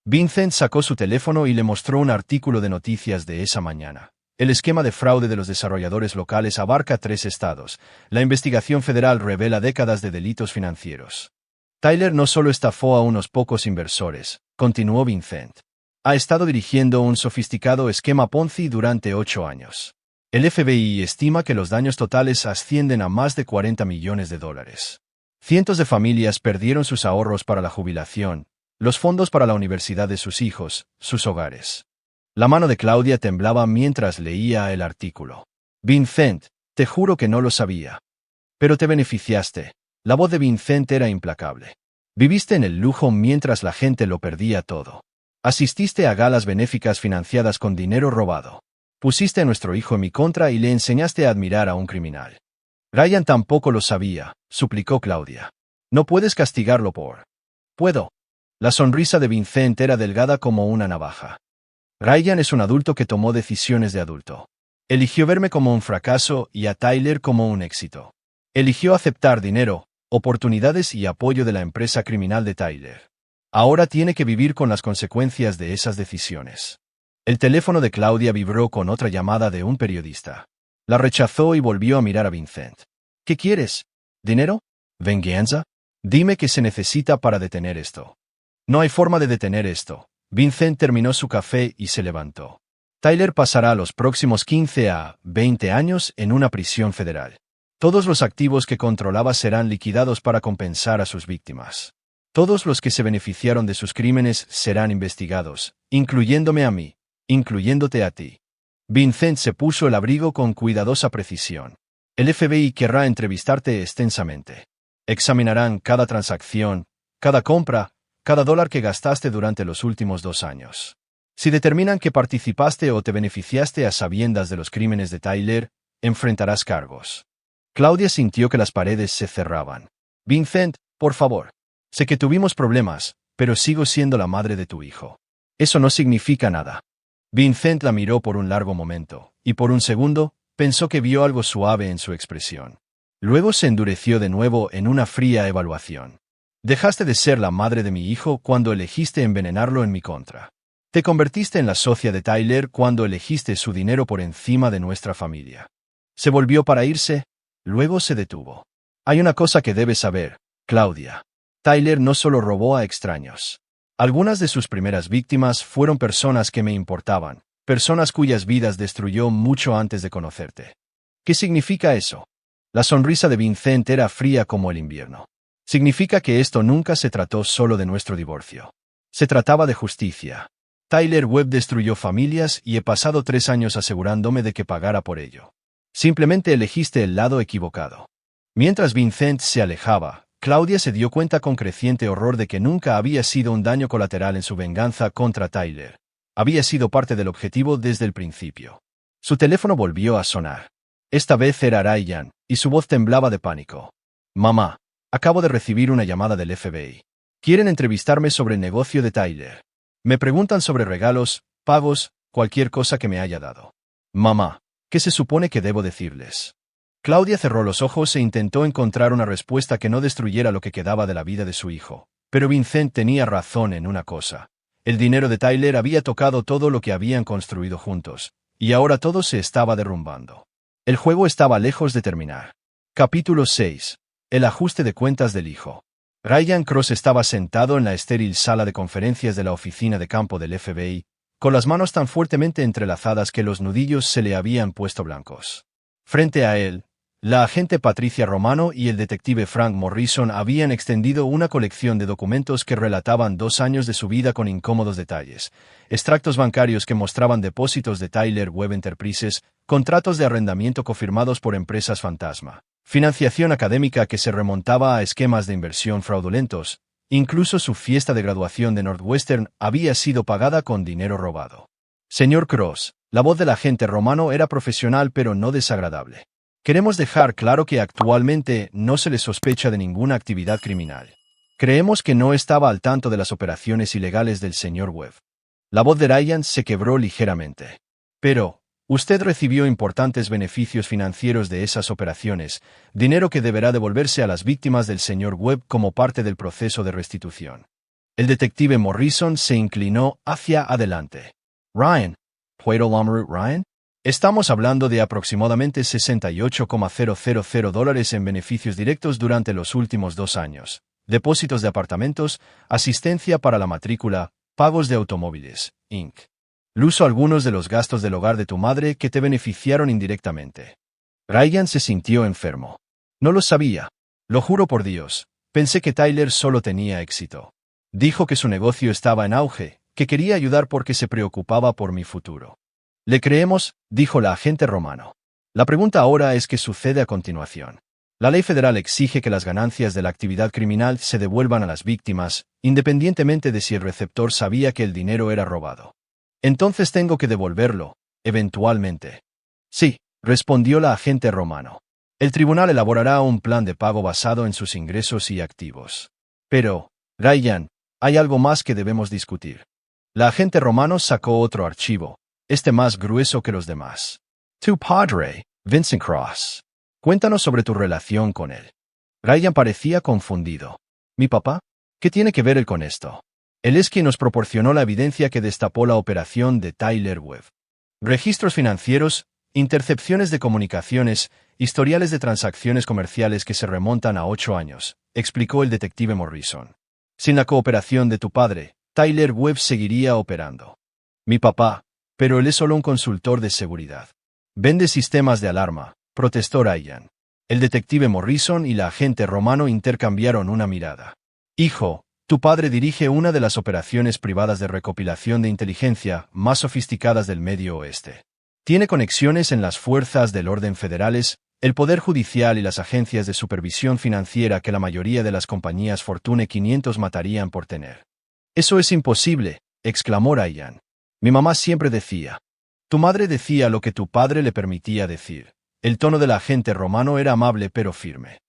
Vincent sacó su teléfono y le mostró un artículo de noticias de esa mañana. El esquema de fraude de los desarrolladores locales abarca 3 estados. La investigación federal revela décadas de delitos financieros. Tyler no solo estafó a unos pocos inversores, continuó Vincent. Ha estado dirigiendo un sofisticado esquema Ponzi durante 8 años. El FBI estima que los daños totales ascienden a más de $40 millones. Cientos de familias perdieron sus ahorros para la jubilación, los fondos para la universidad de sus hijos, sus hogares. La mano de Claudia temblaba mientras leía el artículo. Vincent, te juro que no lo sabía. Pero te beneficiaste. La voz de Vincent era implacable. Viviste en el lujo mientras la gente lo perdía todo. Asististe a galas benéficas financiadas con dinero robado. Pusiste a nuestro hijo en mi contra y le enseñaste a admirar a un criminal. Ryan tampoco lo sabía, suplicó Claudia. No puedes castigarlo por... Puedo. La sonrisa de Vincent era delgada como una navaja. Ryan es un adulto que tomó decisiones de adulto. Eligió verme como un fracaso y a Tyler como un éxito. Eligió aceptar dinero, oportunidades y apoyo de la empresa criminal de Tyler. Ahora tiene que vivir con las consecuencias de esas decisiones. El teléfono de Claudia vibró con otra llamada de un periodista. La rechazó y volvió a mirar a Vincent. ¿Qué quieres? ¿Dinero? ¿Venganza? Dime qué se necesita para detener esto. No hay forma de detener esto. Vincent terminó su café y se levantó. Tyler pasará los próximos 15 a 20 años en una prisión federal. Todos los activos que controlaba serán liquidados para compensar a sus víctimas. Todos los que se beneficiaron de sus crímenes serán investigados, incluyéndome a mí, incluyéndote a ti. Vincent se puso el abrigo con cuidadosa precisión. El FBI querrá entrevistarte extensamente. Examinarán cada transacción, cada compra, cada dólar que gastaste durante los últimos 2 años. Si determinan que participaste o te beneficiaste a sabiendas de los crímenes de Tyler, enfrentarás cargos. Claudia sintió que las paredes se cerraban. Vincent, por favor. Sé que tuvimos problemas, pero sigo siendo la madre de tu hijo. Eso no significa nada. Vincent la miró por un largo momento, y por un segundo, pensó que vio algo suave en su expresión. Luego se endureció de nuevo en una fría evaluación. Dejaste de ser la madre de mi hijo cuando elegiste envenenarlo en mi contra. Te convertiste en la socia de Tyler cuando elegiste su dinero por encima de nuestra familia. Se volvió para irse, luego se detuvo. Hay una cosa que debes saber, Claudia. Tyler no solo robó a extraños. Algunas de sus primeras víctimas fueron personas que me importaban, personas cuyas vidas destruyó mucho antes de conocerte. ¿Qué significa eso? La sonrisa de Vincent era fría como el invierno. Significa que esto nunca se trató solo de nuestro divorcio. Se trataba de justicia. Tyler Webb destruyó familias y he pasado 3 años asegurándome de que pagara por ello. Simplemente elegiste el lado equivocado. Mientras Vincent se alejaba, Claudia se dio cuenta con creciente horror de que nunca había sido un daño colateral en su venganza contra Tyler. Había sido parte del objetivo desde el principio. Su teléfono volvió a sonar. Esta vez era Ryan, y su voz temblaba de pánico. Mamá. Acabo de recibir una llamada del FBI. Quieren entrevistarme sobre el negocio de Tyler. Me preguntan sobre regalos, pagos, cualquier cosa que me haya dado. Mamá, ¿qué se supone que debo decirles? Claudia cerró los ojos e intentó encontrar una respuesta que no destruyera lo que quedaba de la vida de su hijo. Pero Vincent tenía razón en una cosa. El dinero de Tyler había tocado todo lo que habían construido juntos, y ahora todo se estaba derrumbando. El juego estaba lejos de terminar. Capítulo 6. El ajuste de cuentas del hijo. Ryan Cross estaba sentado en la estéril sala de conferencias de la oficina de campo del FBI, con las manos tan fuertemente entrelazadas que los nudillos se le habían puesto blancos. Frente a él, La agente Patricia Romano y el detective Frank Morrison habían extendido una colección de documentos que relataban 2 años de su vida con incómodos detalles, extractos bancarios que mostraban depósitos de Tyler Webb Enterprises, contratos de arrendamiento confirmados por empresas fantasma, financiación académica que se remontaba a esquemas de inversión fraudulentos, incluso su fiesta de graduación de Northwestern había sido pagada con dinero robado. Señor Cross, la voz del agente Romano era profesional pero no desagradable. Queremos dejar claro que actualmente no se le sospecha de ninguna actividad criminal. Creemos que no estaba al tanto de las operaciones ilegales del señor Webb. La voz de Ryan se quebró ligeramente. Pero, usted recibió importantes beneficios financieros de esas operaciones, dinero que deberá devolverse a las víctimas del señor Webb como parte del proceso de restitución. El detective Morrison se inclinó hacia adelante. Ryan, ¿puedo llamar Ryan? Estamos hablando de aproximadamente $68,000 en beneficios directos durante los últimos 2 años. Depósitos de apartamentos, asistencia para la matrícula, pagos de automóviles, Inc. Incluso algunos de los gastos del hogar de tu madre que te beneficiaron indirectamente. Ryan se sintió enfermo. No lo sabía. Lo juro por Dios. Pensé que Tyler solo tenía éxito. Dijo que su negocio estaba en auge, que quería ayudar porque se preocupaba por mi futuro. Le creemos, dijo la agente Romano. La pregunta ahora es qué sucede a continuación. La ley federal exige que las ganancias de la actividad criminal se devuelvan a las víctimas, independientemente de si el receptor sabía que el dinero era robado. Entonces tengo que devolverlo, eventualmente. Sí, respondió la agente Romano. El tribunal elaborará un plan de pago basado en sus ingresos y activos. Pero, Ryan, hay algo más que debemos discutir. La agente Romano sacó otro archivo, más grueso que los demás. Tu padre, Vincent Cross. Cuéntanos sobre tu relación con él. Ryan parecía confundido. ¿Mi papá? ¿Qué tiene que ver él con esto? Él es quien nos proporcionó la evidencia que destapó la operación de Tyler Webb. Registros financieros, intercepciones de comunicaciones, historiales de transacciones comerciales que se remontan a 8 años, explicó el detective Morrison. Sin la cooperación de tu padre, Tyler Webb seguiría operando. Mi papá, pero él es solo un consultor de seguridad. Vende sistemas de alarma, protestó Ryan. El detective Morrison y la agente Romano intercambiaron una mirada. Hijo, tu padre dirige una de las operaciones privadas de recopilación de inteligencia más sofisticadas del Medio Oeste. Tiene conexiones en las fuerzas del orden federales, el Poder Judicial y las agencias de supervisión financiera que la mayoría de las compañías Fortune 500 matarían por tener. Eso es imposible, exclamó Ryan. Mi mamá siempre decía. Tu madre decía lo que tu padre le permitía decir. El tono del agente Romano era amable pero firme.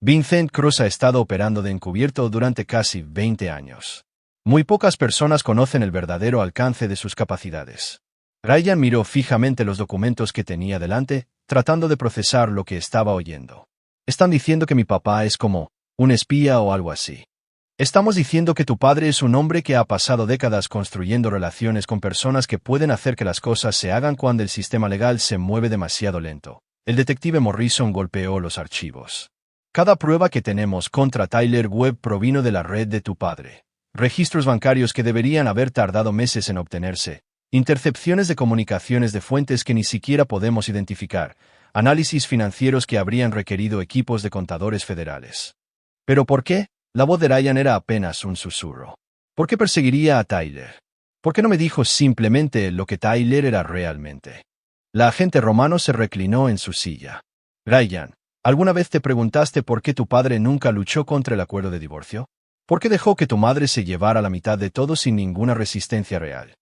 Vincent Cross ha estado operando de encubierto durante casi 20 años. Muy pocas personas conocen el verdadero alcance de sus capacidades. Ryan miró fijamente los documentos que tenía delante, tratando de procesar lo que estaba oyendo. Están diciendo que mi papá es como un espía o algo así. Estamos diciendo que tu padre es un hombre que ha pasado décadas construyendo relaciones con personas que pueden hacer que las cosas se hagan cuando el sistema legal se mueve demasiado lento. El detective Morrison golpeó los archivos. Cada prueba que tenemos contra Tyler Webb provino de la red de tu padre. Registros bancarios que deberían haber tardado meses en obtenerse. Intercepciones de comunicaciones de fuentes que ni siquiera podemos identificar. Análisis financieros que habrían requerido equipos de contadores federales. ¿Pero por qué? La voz de Ryan era apenas un susurro. ¿Por qué perseguiría a Tyler? ¿Por qué no me dijo simplemente lo que Tyler era realmente? La agente Romano se reclinó en su silla. Ryan, ¿alguna vez te preguntaste por qué tu padre nunca luchó contra el acuerdo de divorcio? ¿Por qué dejó que tu madre se llevara la mitad de todo sin ninguna resistencia real?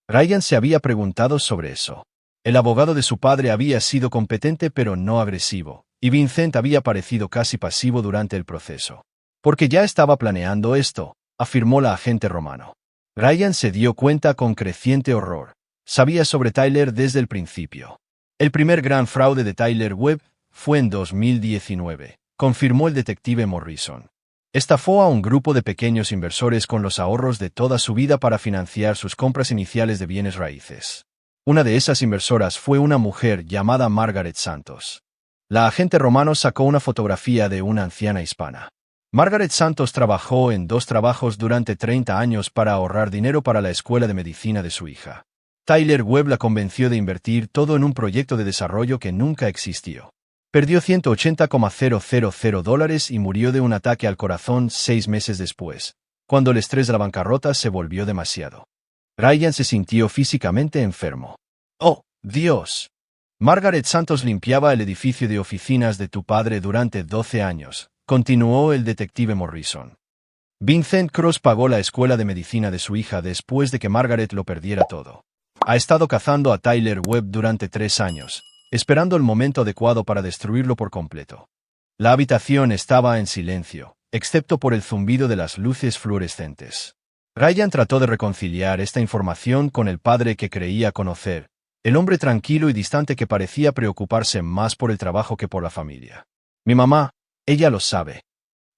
Ryan se había preguntado sobre eso. El abogado de su padre había sido competente pero no agresivo, y Vincent había parecido casi pasivo durante el proceso. Porque ya estaba planeando esto, afirmó la agente Romano. Ryan se dio cuenta con creciente horror. Sabía sobre Tyler desde el principio. El primer gran fraude de Tyler Webb fue en 2019, confirmó el detective Morrison. Estafó a un grupo de pequeños inversores con los ahorros de toda su vida para financiar sus compras iniciales de bienes raíces. Una de esas inversoras fue una mujer llamada Margaret Santos. La agente Romano sacó una fotografía de una anciana hispana. Margaret Santos trabajó en 2 trabajos durante 30 años para ahorrar dinero para la escuela de medicina de su hija. Tyler Webb la convenció de invertir todo en un proyecto de desarrollo que nunca existió. Perdió $180,000 y murió de un ataque al corazón 6 meses después, cuando el estrés de la bancarrota se volvió demasiado. Ryan se sintió físicamente enfermo. ¡Oh, Dios! Margaret Santos limpiaba el edificio de oficinas de tu padre durante 12 años, continuó el detective Morrison. Vincent Cross pagó la escuela de medicina de su hija después de que Margaret lo perdiera todo. Ha estado cazando a Tyler Webb durante 3 años, esperando el momento adecuado para destruirlo por completo. La habitación estaba en silencio, excepto por el zumbido de las luces fluorescentes. Ryan trató de reconciliar esta información con el padre que creía conocer, el hombre tranquilo y distante que parecía preocuparse más por el trabajo que por la familia. Mi mamá, ella lo sabe.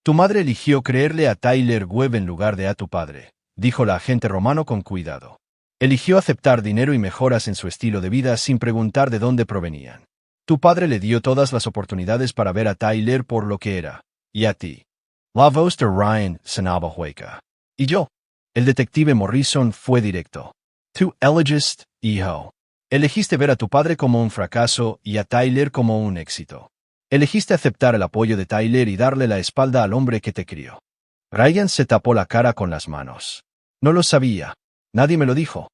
Tu madre eligió creerle a Tyler Webb en lugar de a tu padre, dijo la agente romano con cuidado. Eligió aceptar dinero y mejoras en su estilo de vida sin preguntar de dónde provenían. Tu padre le dio todas las oportunidades para ver a Tyler por lo que era, y a ti. La voz de Ryan sonaba hueca. ¿Y yo? El detective Morrison fue directo. Tú elegiste, hijo. Elegiste ver a tu padre como un fracaso y a Tyler como un éxito. Elegiste aceptar el apoyo de Tyler y darle la espalda al hombre que te crió. Ryan se tapó la cara con las manos. No lo sabía. Nadie me lo dijo.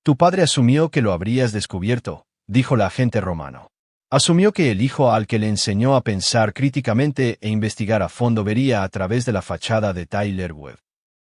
Tu padre asumió que lo habrías descubierto, dijo la agente romano. Asumió que el hijo al que le enseñó a pensar críticamente e investigar a fondo vería a través de la fachada de Tyler Webb.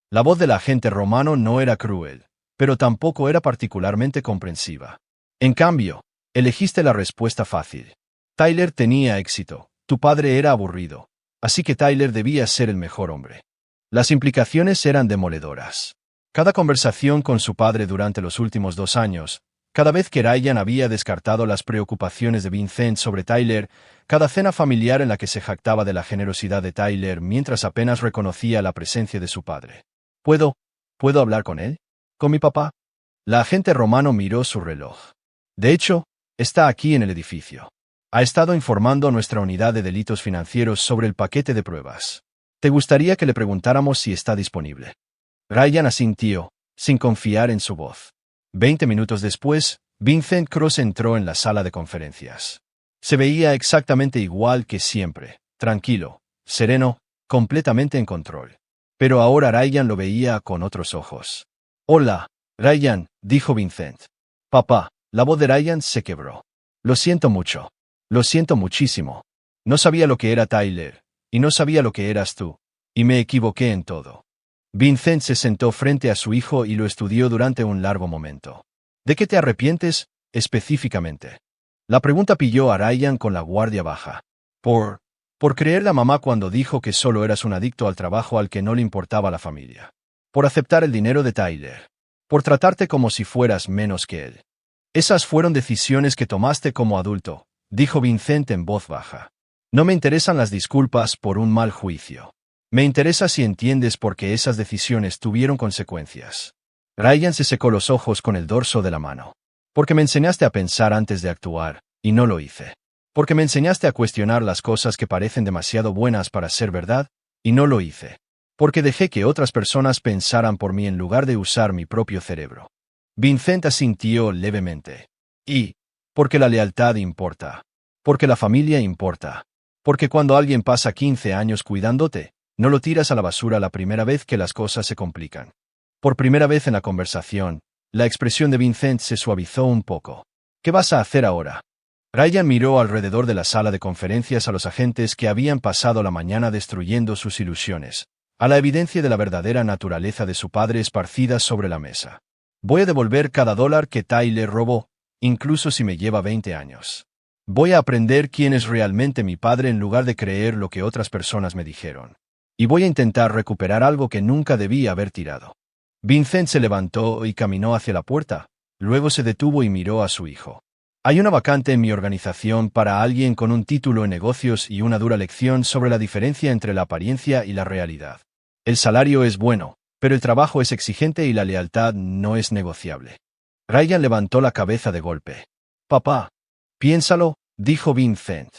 La voz del agente romano no era cruel, pero tampoco era particularmente comprensiva. En cambio, elegiste la respuesta fácil. Tyler tenía éxito, tu padre era aburrido, así que Tyler debía ser el mejor hombre. Las implicaciones eran demoledoras. Cada conversación con su padre durante los últimos 2 años, cada vez que Ryan había descartado las preocupaciones de Vincent sobre Tyler, cada cena familiar en la que se jactaba de la generosidad de Tyler mientras apenas reconocía la presencia de su padre. ¿Puedo hablar con él? ¿Con mi papá? La agente romano miró su reloj. De hecho, está aquí en el edificio. Ha estado informando a nuestra unidad de delitos financieros sobre el paquete de pruebas. ¿Te gustaría que le preguntáramos si está disponible? Ryan asintió, sin confiar en su voz. 20 minutos después, Vincent Cross entró en la sala de conferencias. Se veía exactamente igual que siempre, tranquilo, sereno, completamente en control. Pero ahora Ryan lo veía con otros ojos. Hola, Ryan, dijo Vincent. Papá, la voz de Ryan se quebró. Lo siento mucho. Lo siento muchísimo. No sabía lo que era Tyler, y no sabía lo que eras tú, y me equivoqué en todo. Vincent se sentó frente a su hijo y lo estudió durante un largo momento. ¿De qué te arrepientes, específicamente? La pregunta pilló a Ryan con la guardia baja. Por creerle a mamá cuando dijo que solo eras un adicto al trabajo al que no le importaba la familia. Por aceptar el dinero de Tyler. Por tratarte como si fueras menos que él. Esas fueron decisiones que tomaste como adulto, dijo Vincent en voz baja. No me interesan las disculpas por un mal juicio. Me interesa si entiendes por qué esas decisiones tuvieron consecuencias. Ryan se secó los ojos con el dorso de la mano. Porque me enseñaste a pensar antes de actuar, y no lo hice. Porque me enseñaste a cuestionar las cosas que parecen demasiado buenas para ser verdad, y no lo hice. Porque dejé que otras personas pensaran por mí en lugar de usar mi propio cerebro. Vincent asintió levemente. Y, porque la lealtad importa. Porque la familia importa. Porque cuando alguien pasa 15 años cuidándote, no lo tiras a la basura la primera vez que las cosas se complican. Por primera vez en la conversación, la expresión de Vincent se suavizó un poco. ¿Qué vas a hacer ahora? Ryan miró alrededor de la sala de conferencias a los agentes que habían pasado la mañana destruyendo sus ilusiones, a la evidencia de la verdadera naturaleza de su padre esparcida sobre la mesa. Voy a devolver cada dólar que Tyler robó, incluso si me lleva 20 años. Voy a aprender quién es realmente mi padre en lugar de creer lo que otras personas me dijeron. Y voy a intentar recuperar algo que nunca debí haber tirado. Vincent se levantó y caminó hacia la puerta, luego se detuvo y miró a su hijo. Hay una vacante en mi organización para alguien con un título en negocios y una dura lección sobre la diferencia entre la apariencia y la realidad. El salario es bueno, pero el trabajo es exigente y la lealtad no es negociable. Ryan levantó la cabeza de golpe. Papá, piénsalo, dijo Vincent.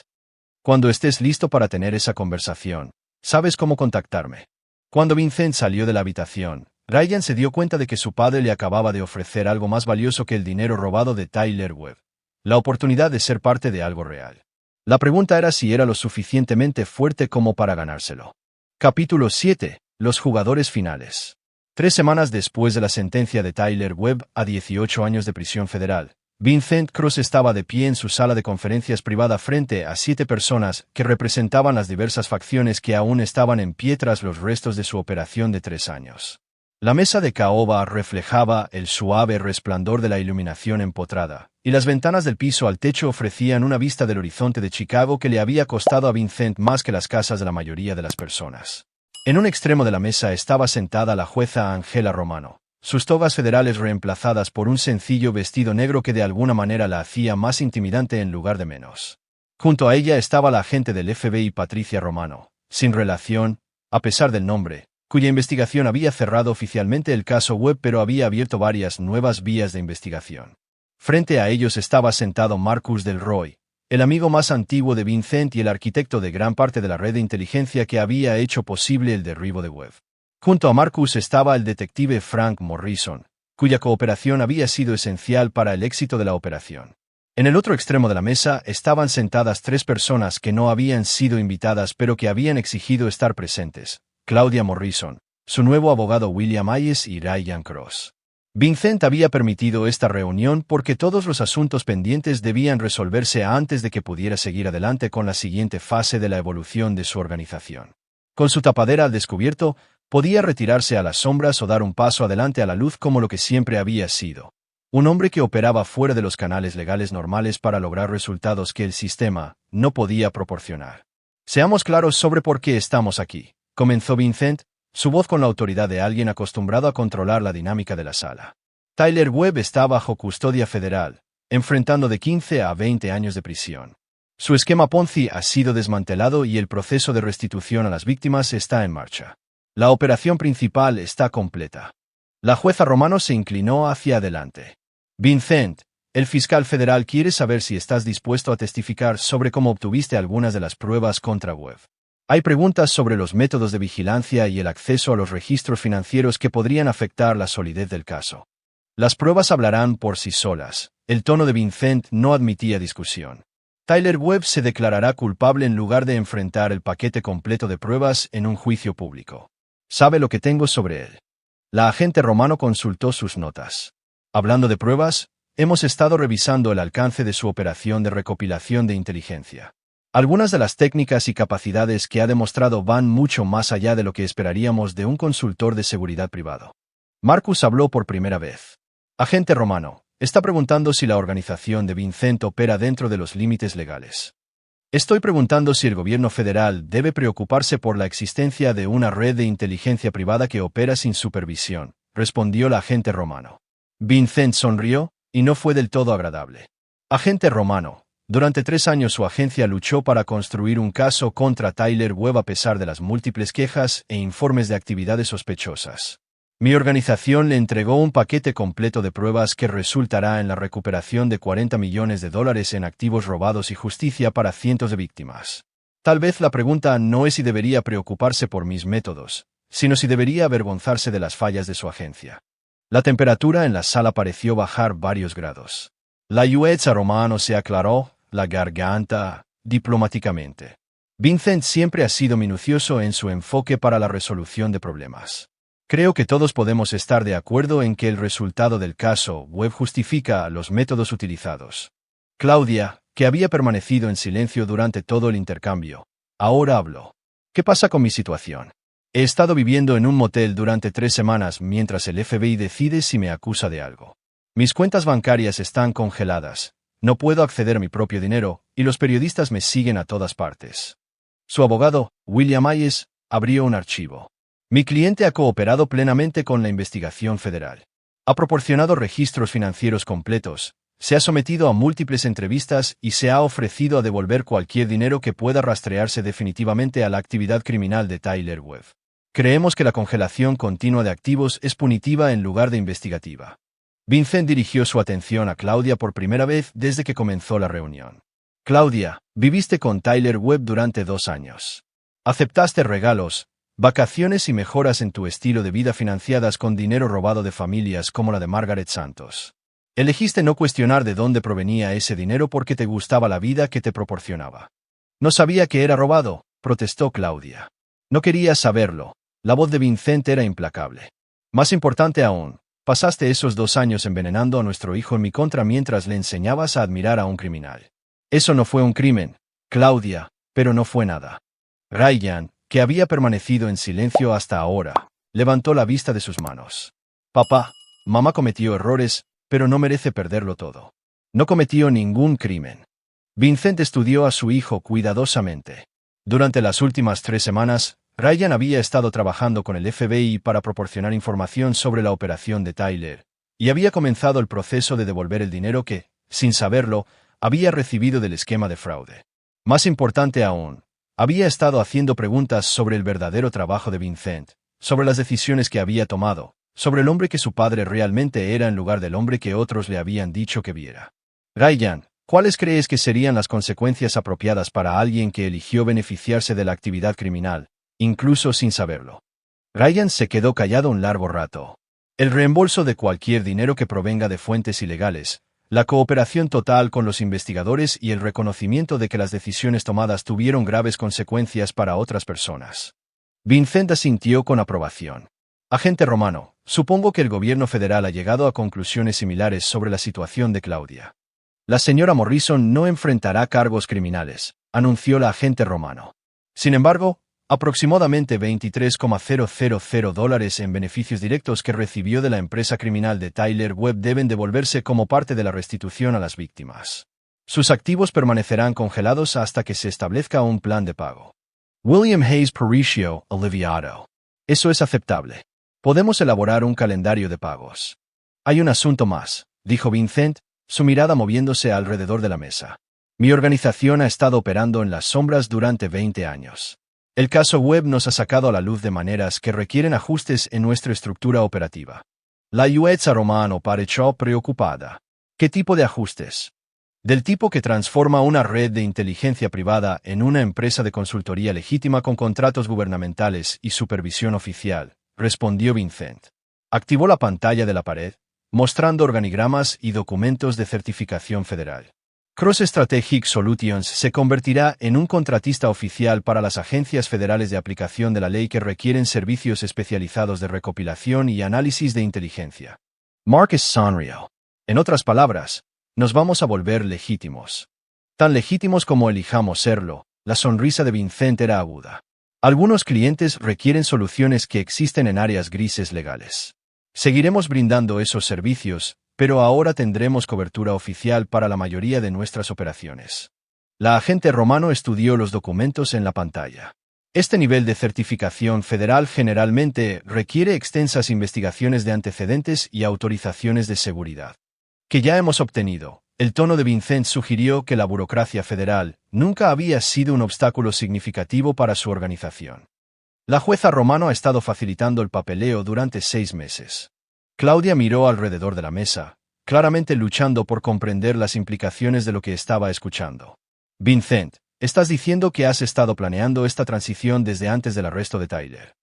Cuando estés listo para tener esa conversación, sabes cómo contactarme. Cuando Vincent salió de la habitación, Ryan se dio cuenta de que su padre le acababa de ofrecer algo más valioso que el dinero robado de Tyler Webb. La oportunidad de ser parte de algo real. La pregunta era si era lo suficientemente fuerte como para ganárselo. Capítulo 7. Los jugadores finales. 3 semanas después de la sentencia de Tyler Webb a 18 años de prisión federal, Vincent Cross estaba de pie en su sala de conferencias privada frente a 7 personas que representaban las diversas facciones que aún estaban en pie tras los restos de su operación de 3 años. La mesa de caoba reflejaba el suave resplandor de la iluminación empotrada, y las ventanas del piso al techo ofrecían una vista del horizonte de Chicago que le había costado a Vincent más que las casas de la mayoría de las personas. En un extremo de la mesa estaba sentada la jueza Angela Romano, sus togas federales reemplazadas por un sencillo vestido negro que de alguna manera la hacía más intimidante en lugar de menos. Junto a ella estaba la agente del FBI Patricia Romano, sin relación, a pesar del nombre, cuya investigación había cerrado oficialmente el caso Webb pero había abierto varias nuevas vías de investigación. Frente a ellos estaba sentado Marcus Del Roy, el amigo más antiguo de Vincent y el arquitecto de gran parte de la red de inteligencia que había hecho posible el derribo de Webb. Junto a Marcus estaba el detective Frank Morrison, cuya cooperación había sido esencial para el éxito de la operación. En el otro extremo de la mesa estaban sentadas 3 personas que no habían sido invitadas pero que habían exigido estar presentes: Claudia Morrison, su nuevo abogado William Hayes y Ryan Cross. Vincent había permitido esta reunión porque todos los asuntos pendientes debían resolverse antes de que pudiera seguir adelante con la siguiente fase de la evolución de su organización. Con su tapadera al descubierto, podía retirarse a las sombras o dar un paso adelante a la luz como lo que siempre había sido. Un hombre que operaba fuera de los canales legales normales para lograr resultados que el sistema no podía proporcionar. Seamos claros sobre por qué estamos aquí, comenzó Vincent, su voz con la autoridad de alguien acostumbrado a controlar la dinámica de la sala. Tyler Webb está bajo custodia federal, enfrentando de 15 a 20 años de prisión. Su esquema Ponzi ha sido desmantelado y el proceso de restitución a las víctimas está en marcha. La operación principal está completa. La jueza Romano se inclinó hacia adelante. Vincent, el fiscal federal quiere saber si estás dispuesto a testificar sobre cómo obtuviste algunas de las pruebas contra Webb. Hay preguntas sobre los métodos de vigilancia y el acceso a los registros financieros que podrían afectar la solidez del caso. Las pruebas hablarán por sí solas. El tono de Vincent no admitía discusión. Tyler Webb se declarará culpable en lugar de enfrentar el paquete completo de pruebas en un juicio público. ¿Sabe lo que tengo sobre él? La agente Romano consultó sus notas. Hablando de pruebas, hemos estado revisando el alcance de su operación de recopilación de inteligencia. Algunas de las técnicas y capacidades que ha demostrado van mucho más allá de lo que esperaríamos de un consultor de seguridad privado. Marcus habló por primera vez. Agente Romano, está preguntando si la organización de Vincent opera dentro de los límites legales. Estoy preguntando si el gobierno federal debe preocuparse por la existencia de una red de inteligencia privada que opera sin supervisión, respondió la agente Romano. Vincent sonrió, y no fue del todo agradable. Agente Romano, durante 3 años su agencia luchó para construir un caso contra Tyler Webb a pesar de las múltiples quejas e informes de actividades sospechosas. Mi organización le entregó un paquete completo de pruebas que resultará en la recuperación de $40 millones en activos robados y justicia para cientos de víctimas. Tal vez la pregunta no es si debería preocuparse por mis métodos, sino si debería avergonzarse de las fallas de su agencia. La temperatura en la sala pareció bajar varios grados. La jueza Romano se aclaró la garganta diplomáticamente. Vincent siempre ha sido minucioso en su enfoque para la resolución de problemas. Creo que todos podemos estar de acuerdo en que el resultado del caso Webb justifica los métodos utilizados. Claudia, que había permanecido en silencio durante todo el intercambio, ahora habló. ¿Qué pasa con mi situación? He estado viviendo en un motel durante 3 semanas mientras el FBI decide si me acusa de algo. Mis cuentas bancarias están congeladas, no puedo acceder a mi propio dinero, y los periodistas me siguen a todas partes. Su abogado, William Hayes, abrió un archivo. Mi cliente ha cooperado plenamente con la investigación federal. Ha proporcionado registros financieros completos, se ha sometido a múltiples entrevistas y se ha ofrecido a devolver cualquier dinero que pueda rastrearse definitivamente a la actividad criminal de Tyler Webb. Creemos que la congelación continua de activos es punitiva en lugar de investigativa. Vincent dirigió su atención a Claudia por primera vez desde que comenzó la reunión. Claudia, viviste con Tyler Webb durante 2 años. Aceptaste regalos, vacaciones y mejoras en tu estilo de vida financiadas con dinero robado de familias como la de Margaret Santos. Elegiste no cuestionar de dónde provenía ese dinero porque te gustaba la vida que te proporcionaba. No sabía que era robado, protestó Claudia. No querías saberlo. La voz de Vincent era implacable. Más importante aún, pasaste esos 2 años envenenando a nuestro hijo en mi contra mientras le enseñabas a admirar a un criminal. Eso no fue un crimen, Claudia, pero no fue nada. Ryan, que había permanecido en silencio hasta ahora, levantó la vista de sus manos. Papá, mamá cometió errores, pero no merece perderlo todo. No cometió ningún crimen. Vincent estudió a su hijo cuidadosamente. Durante las últimas 3 semanas, Ryan había estado trabajando con el FBI para proporcionar información sobre la operación de Tyler, y había comenzado el proceso de devolver el dinero que, sin saberlo, había recibido del esquema de fraude. Más importante aún, había estado haciendo preguntas sobre el verdadero trabajo de Vincent, sobre las decisiones que había tomado, sobre el hombre que su padre realmente era en lugar del hombre que otros le habían dicho que viera. Ryan, ¿cuáles crees que serían las consecuencias apropiadas para alguien que eligió beneficiarse de la actividad criminal, incluso sin saberlo? Ryan se quedó callado un largo rato. El reembolso de cualquier dinero que provenga de fuentes ilegales, la cooperación total con los investigadores y el reconocimiento de que las decisiones tomadas tuvieron graves consecuencias para otras personas. Vincent asintió con aprobación. Agente Romano, supongo que el gobierno federal ha llegado a conclusiones similares sobre la situación de Claudia. La señora Morrison no enfrentará cargos criminales, anunció la agente Romano. Sin embargo, aproximadamente $23,000 en beneficios directos que recibió de la empresa criminal de Tyler Webb deben devolverse como parte de la restitución a las víctimas. Sus activos permanecerán congelados hasta que se establezca un plan de pago. William Hayes Paricio, aliviado. Eso es aceptable. Podemos elaborar un calendario de pagos. Hay un asunto más, dijo Vincent, su mirada moviéndose alrededor de la mesa. Mi organización ha estado operando en las sombras durante 20 años. El caso Webb nos ha sacado a la luz de maneras que requieren ajustes en nuestra estructura operativa. La jueza Romano pareció preocupada. ¿Qué tipo de ajustes? Del tipo que transforma una red de inteligencia privada en una empresa de consultoría legítima con contratos gubernamentales y supervisión oficial, respondió Vincent. Activó la pantalla de la pared, mostrando organigramas y documentos de certificación federal. Cross Strategic Solutions se convertirá en un contratista oficial para las agencias federales de aplicación de la ley que requieren servicios especializados de recopilación y análisis de inteligencia. Marcus sonrió. En otras palabras, nos vamos a volver legítimos. Tan legítimos como elijamos serlo, la sonrisa de Vincent era aguda. Algunos clientes requieren soluciones que existen en áreas grises legales. Seguiremos brindando esos servicios, pero ahora tendremos cobertura oficial para la mayoría de nuestras operaciones. La agente Romano estudió los documentos en la pantalla. Este nivel de certificación federal generalmente requiere extensas investigaciones de antecedentes y autorizaciones de seguridad. Que ya hemos obtenido. El tono de Vincent sugirió que la burocracia federal nunca había sido un obstáculo significativo para su organización. La jueza Romano ha estado facilitando el papeleo durante 6 meses. Claudia miró alrededor de la mesa, claramente luchando por comprender las implicaciones de lo que estaba escuchando. Vincent, estás diciendo que has estado planeando esta transición desde antes del arresto de Tyler.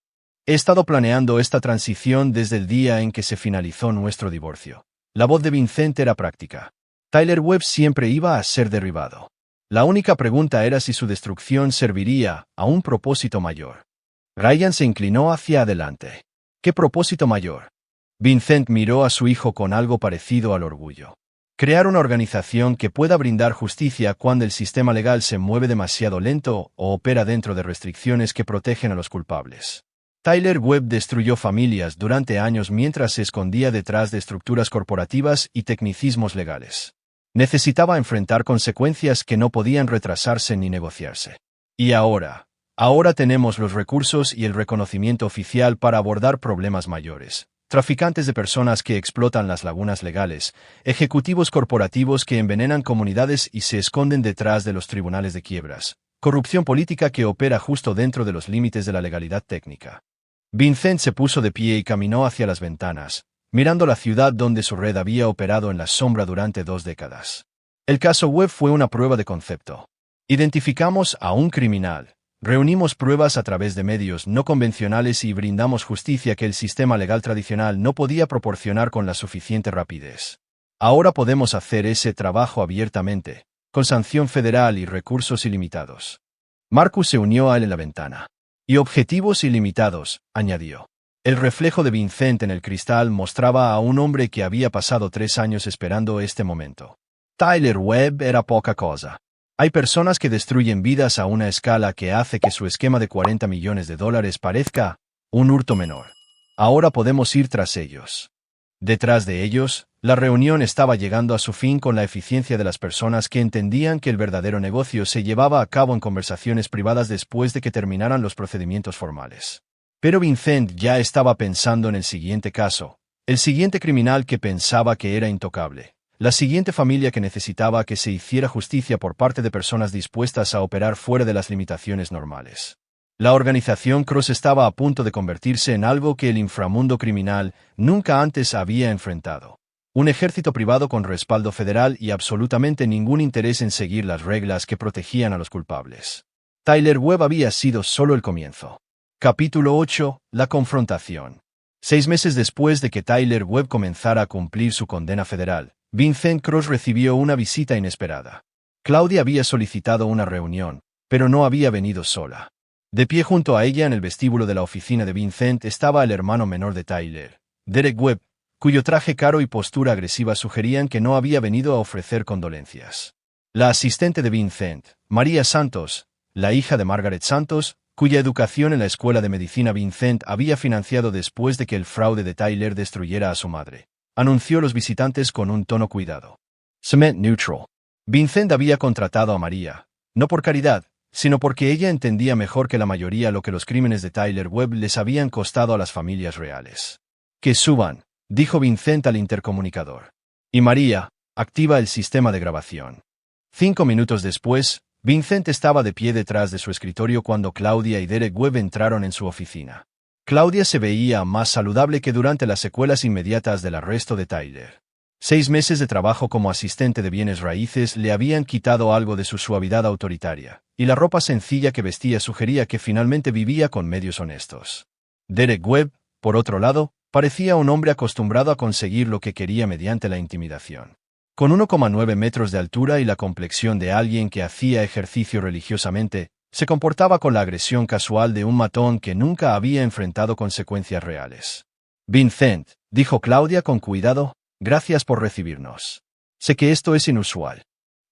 He estado planeando esta transición desde el día en que se finalizó nuestro divorcio. La voz de Vincent era práctica. Tyler Webb siempre iba a ser derribado. La única pregunta era si su destrucción serviría a un propósito mayor. Ryan se inclinó hacia adelante. ¿Qué propósito mayor? Vincent miró a su hijo con algo parecido al orgullo. Crear una organización que pueda brindar justicia cuando el sistema legal se mueve demasiado lento o opera dentro de restricciones que protegen a los culpables. Tyler Webb destruyó familias durante años mientras se escondía detrás de estructuras corporativas y tecnicismos legales. Necesitaba enfrentar consecuencias que no podían retrasarse ni negociarse. Y ahora tenemos los recursos y el reconocimiento oficial para abordar problemas mayores. Traficantes de personas que explotan las lagunas legales, ejecutivos corporativos que envenenan comunidades y se esconden detrás de los tribunales de quiebras, corrupción política que opera justo dentro de los límites de la legalidad técnica. Vincent se puso de pie y caminó hacia las ventanas, mirando la ciudad donde su red había operado en la sombra durante 2 décadas. El caso Webb fue una prueba de concepto. Identificamos a un criminal. Reunimos pruebas a través de medios no convencionales y brindamos justicia que el sistema legal tradicional no podía proporcionar con la suficiente rapidez. Ahora podemos hacer ese trabajo abiertamente, con sanción federal y recursos ilimitados. Marcus se unió a él en la ventana. Y objetivos ilimitados, añadió. El reflejo de Vincent en el cristal mostraba a un hombre que había pasado 3 años esperando este momento. Tyler Webb era poca cosa. Hay personas que destruyen vidas a una escala que hace que su esquema de $40 millones parezca un hurto menor. Ahora podemos ir tras ellos. Detrás de ellos, la reunión estaba llegando a su fin con la eficiencia de las personas que entendían que el verdadero negocio se llevaba a cabo en conversaciones privadas después de que terminaran los procedimientos formales. Pero Vincent ya estaba pensando en el siguiente caso, el siguiente criminal que pensaba que era intocable, la siguiente familia que necesitaba que se hiciera justicia por parte de personas dispuestas a operar fuera de las limitaciones normales. La organización Cross estaba a punto de convertirse en algo que el inframundo criminal nunca antes había enfrentado. Un ejército privado con respaldo federal y absolutamente ningún interés en seguir las reglas que protegían a los culpables. Tyler Webb había sido solo el comienzo. Capítulo 8. La confrontación. 6 meses después de que Tyler Webb comenzara a cumplir su condena federal, Vincent Cross recibió una visita inesperada. Claudia había solicitado una reunión, pero no había venido sola. De pie junto a ella en el vestíbulo de la oficina de Vincent estaba el hermano menor de Tyler, Derek Webb, cuyo traje caro y postura agresiva sugerían que no había venido a ofrecer condolencias. La asistente de Vincent, María Santos, la hija de Margaret Santos, cuya educación en la escuela de medicina Vincent había financiado después de que el fraude de Tyler destruyera a su madre, anunció a los visitantes con un tono cuidado. Cement neutral. Vincent había contratado a María, no por caridad, sino porque ella entendía mejor que la mayoría lo que los crímenes de Tyler Webb les habían costado a las familias reales. Que suban, dijo Vincent al intercomunicador. Y María, activa el sistema de grabación. 5 minutos después, Vincent estaba de pie detrás de su escritorio cuando Claudia y Derek Webb entraron en su oficina. Claudia se veía más saludable que durante las secuelas inmediatas del arresto de Tyler. 6 meses de trabajo como asistente de bienes raíces le habían quitado algo de su suavidad autoritaria, y la ropa sencilla que vestía sugería que finalmente vivía con medios honestos. Derek Webb, por otro lado, parecía un hombre acostumbrado a conseguir lo que quería mediante la intimidación. Con 1,9 metros de altura y la complexión de alguien que hacía ejercicio religiosamente, se comportaba con la agresión casual de un matón que nunca había enfrentado consecuencias reales. Vincent, dijo Claudia con cuidado, gracias por recibirnos. Sé que esto es inusual.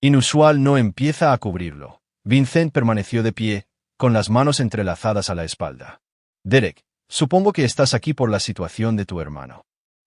Inusual no empieza a cubrirlo. Vincent permaneció de pie, con las manos entrelazadas a la espalda. Derek, supongo que estás aquí por la situación de tu hermano.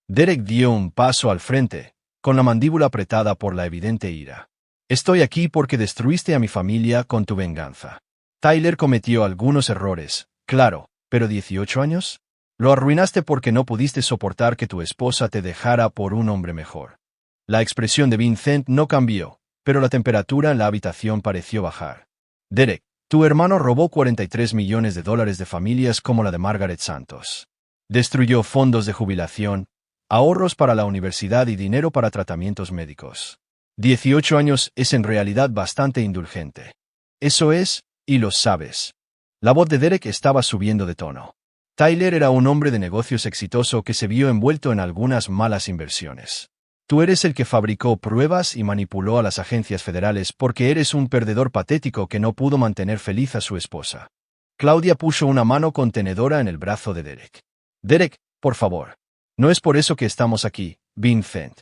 Derek dio un paso al frente, con la mandíbula apretada por la evidente ira. Estoy aquí porque destruiste a mi familia con tu venganza. Tyler cometió algunos errores, claro, pero 18 años. Lo arruinaste porque no pudiste soportar que tu esposa te dejara por un hombre mejor. La expresión de Vincent no cambió, pero la temperatura en la habitación pareció bajar. Derek, tu hermano robó $43 millones de familias como la de Margaret Santos. Destruyó fondos de jubilación, ahorros para la universidad y dinero para tratamientos médicos. 18 años es en realidad bastante indulgente. Eso es, y lo sabes. La voz de Derek estaba subiendo de tono. Tyler era un hombre de negocios exitoso que se vio envuelto en algunas malas inversiones. Tú eres el que fabricó pruebas y manipuló a las agencias federales porque eres un perdedor patético que no pudo mantener feliz a su esposa. Claudia puso una mano contenedora en el brazo de Derek. Derek, por favor. No es por eso que estamos aquí, Vincent.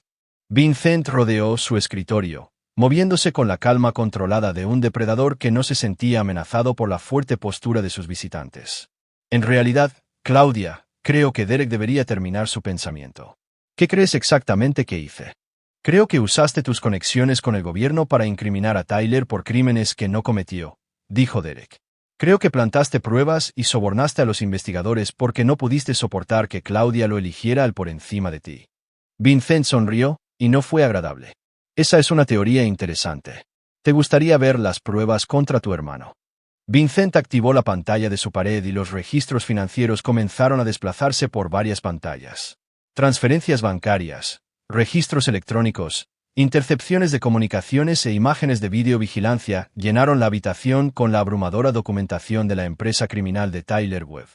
Vincent rodeó su escritorio, moviéndose con la calma controlada de un depredador que no se sentía amenazado por la fuerte postura de sus visitantes. En realidad, Claudia, creo que Derek debería terminar su pensamiento. ¿Qué crees exactamente que hice? Creo que usaste tus conexiones con el gobierno para incriminar a Tyler por crímenes que no cometió, dijo Derek. Creo que plantaste pruebas y sobornaste a los investigadores porque no pudiste soportar que Claudia lo eligiera al por encima de ti. Vincent sonrió, y no fue agradable. Esa es una teoría interesante. ¿Te gustaría ver las pruebas contra tu hermano? Vincent activó la pantalla de su pared y los registros financieros comenzaron a desplazarse por varias pantallas. Transferencias bancarias, registros electrónicos, intercepciones de comunicaciones e imágenes de videovigilancia llenaron la habitación con la abrumadora documentación de la empresa criminal de Tyler Webb.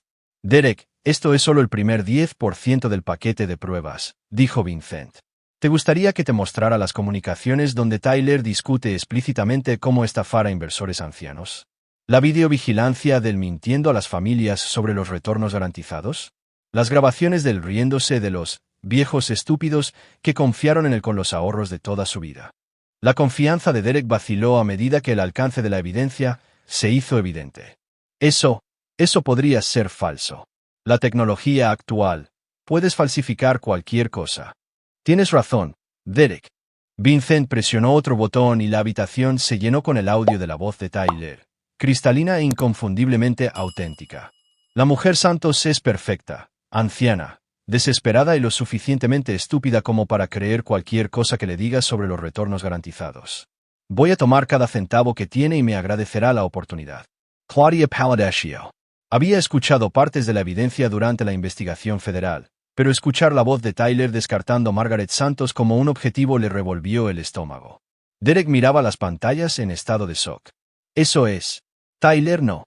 Derek, esto es solo el primer 10% del paquete de pruebas, dijo Vincent. ¿Te gustaría que te mostrara las comunicaciones donde Tyler discute explícitamente cómo estafar a inversores ancianos? ¿La videovigilancia del mintiendo a las familias sobre los retornos garantizados? ¿Las grabaciones del riéndose de los viejos estúpidos que confiaron en él con los ahorros de toda su vida? La confianza de Derek vaciló a medida que el alcance de la evidencia se hizo evidente. Eso podría ser falso. La tecnología actual. Puedes falsificar cualquier cosa. Tienes razón, Derek. Vincent presionó otro botón y la habitación se llenó con el audio de la voz de Tyler, cristalina e inconfundiblemente auténtica. La mujer Santos es perfecta, anciana, desesperada y lo suficientemente estúpida como para creer cualquier cosa que le digas sobre los retornos garantizados. Voy a tomar cada centavo que tiene y me agradecerá la oportunidad. Claudia Paladaccio. Había escuchado partes de la evidencia durante la investigación federal, pero escuchar la voz de Tyler descartando a Margaret Santos como un objetivo le revolvió el estómago. Derek miraba las pantallas en estado de shock. Eso es. Tyler no.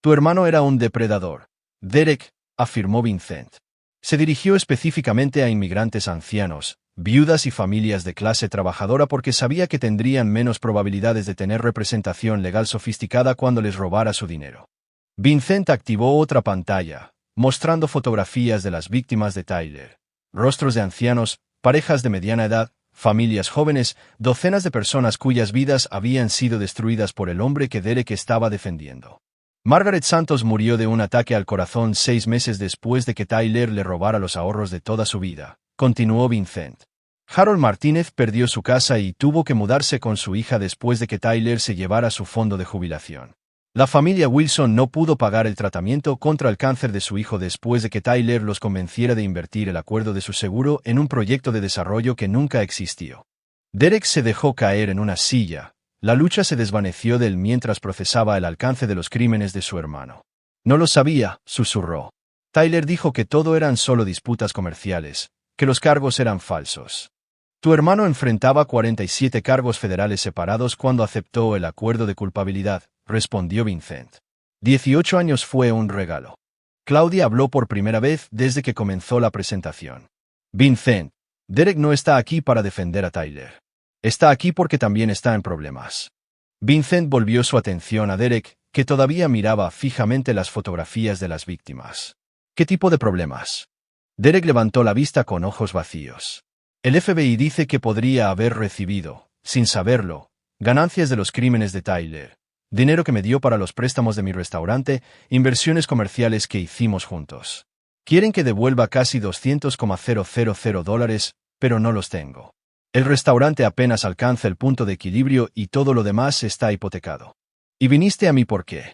Tu hermano era un depredador. Derek, afirmó Vincent. Se dirigió específicamente a inmigrantes ancianos, viudas y familias de clase trabajadora porque sabía que tendrían menos probabilidades de tener representación legal sofisticada cuando les robara su dinero. Vincent activó otra pantalla, mostrando fotografías de las víctimas de Tyler. Rostros de ancianos, parejas de mediana edad, familias jóvenes, docenas de personas cuyas vidas habían sido destruidas por el hombre que Derek estaba defendiendo. Margaret Santos murió de un ataque al corazón 6 meses después de que Tyler le robara los ahorros de toda su vida, continuó Vincent. Harold Martínez perdió su casa y tuvo que mudarse con su hija después de que Tyler se llevara su fondo de jubilación. La familia Wilson no pudo pagar el tratamiento contra el cáncer de su hijo después de que Tyler los convenciera de invertir el acuerdo de su seguro en un proyecto de desarrollo que nunca existió. Derek se dejó caer en una silla. La lucha se desvaneció de él mientras procesaba el alcance de los crímenes de su hermano. No lo sabía, susurró. Tyler dijo que todo eran solo disputas comerciales, que los cargos eran falsos. Tu hermano enfrentaba 47 cargos federales separados cuando aceptó el acuerdo de culpabilidad, respondió Vincent. 18 años fue un regalo. Claudia habló por primera vez desde que comenzó la presentación. Vincent, Derek no está aquí para defender a Tyler. Está aquí porque también está en problemas. Vincent volvió su atención a Derek, que todavía miraba fijamente las fotografías de las víctimas. ¿Qué tipo de problemas? Derek levantó la vista con ojos vacíos. El FBI dice que podría haber recibido, sin saberlo, ganancias de los crímenes de Tyler, dinero que me dio para los préstamos de mi restaurante, inversiones comerciales que hicimos juntos. Quieren que devuelva casi $200,000, pero no los tengo. El restaurante apenas alcanza el punto de equilibrio y todo lo demás está hipotecado. ¿Y viniste a mí por qué?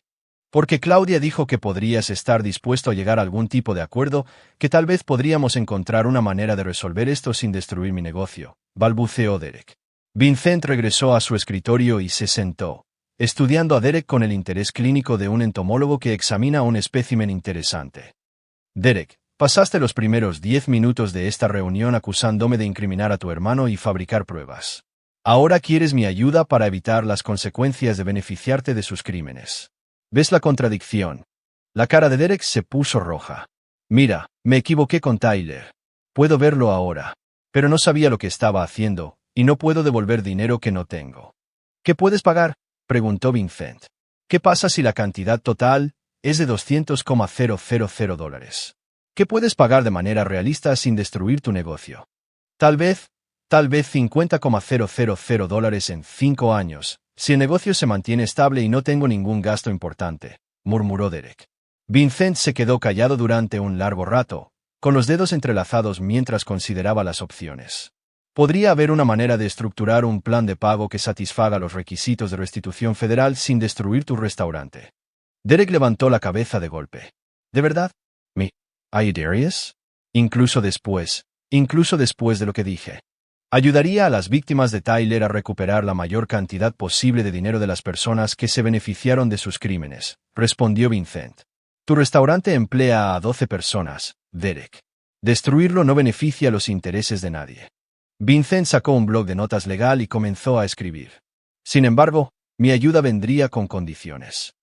Porque Claudia dijo que podrías estar dispuesto a llegar a algún tipo de acuerdo, que tal vez podríamos encontrar una manera de resolver esto sin destruir mi negocio, balbuceó Derek. Vincent regresó a su escritorio y se sentó, estudiando a Derek con el interés clínico de un entomólogo que examina un espécimen interesante. Derek, pasaste los primeros 10 minutos de esta reunión acusándome de incriminar a tu hermano y fabricar pruebas. Ahora quieres mi ayuda para evitar las consecuencias de beneficiarte de sus crímenes. ¿Ves la contradicción? La cara de Derek se puso roja. Mira, me equivoqué con Tyler. Puedo verlo ahora. Pero no sabía lo que estaba haciendo, y no puedo devolver dinero que no tengo. ¿Qué puedes pagar? Preguntó Vincent. ¿Qué pasa si la cantidad total es de $200,000? ¿Qué puedes pagar de manera realista sin destruir tu negocio? Tal vez $50,000 en 5 años, si el negocio se mantiene estable y no tengo ningún gasto importante, murmuró Derek. Vincent se quedó callado durante un largo rato, con los dedos entrelazados mientras consideraba las opciones. Podría haber una manera de estructurar un plan de pago que satisfaga los requisitos de restitución federal sin destruir tu restaurante. Derek levantó la cabeza de golpe. ¿De verdad? ¿Are you serious? Incluso después de lo que dije. Ayudaría a las víctimas de Tyler a recuperar la mayor cantidad posible de dinero de las personas que se beneficiaron de sus crímenes, respondió Vincent. Tu restaurante emplea a 12 personas, Derek. Destruirlo no beneficia los intereses de nadie. Vincent sacó un bloc de notas legal y comenzó a escribir. Sin embargo, mi ayuda vendría con condiciones.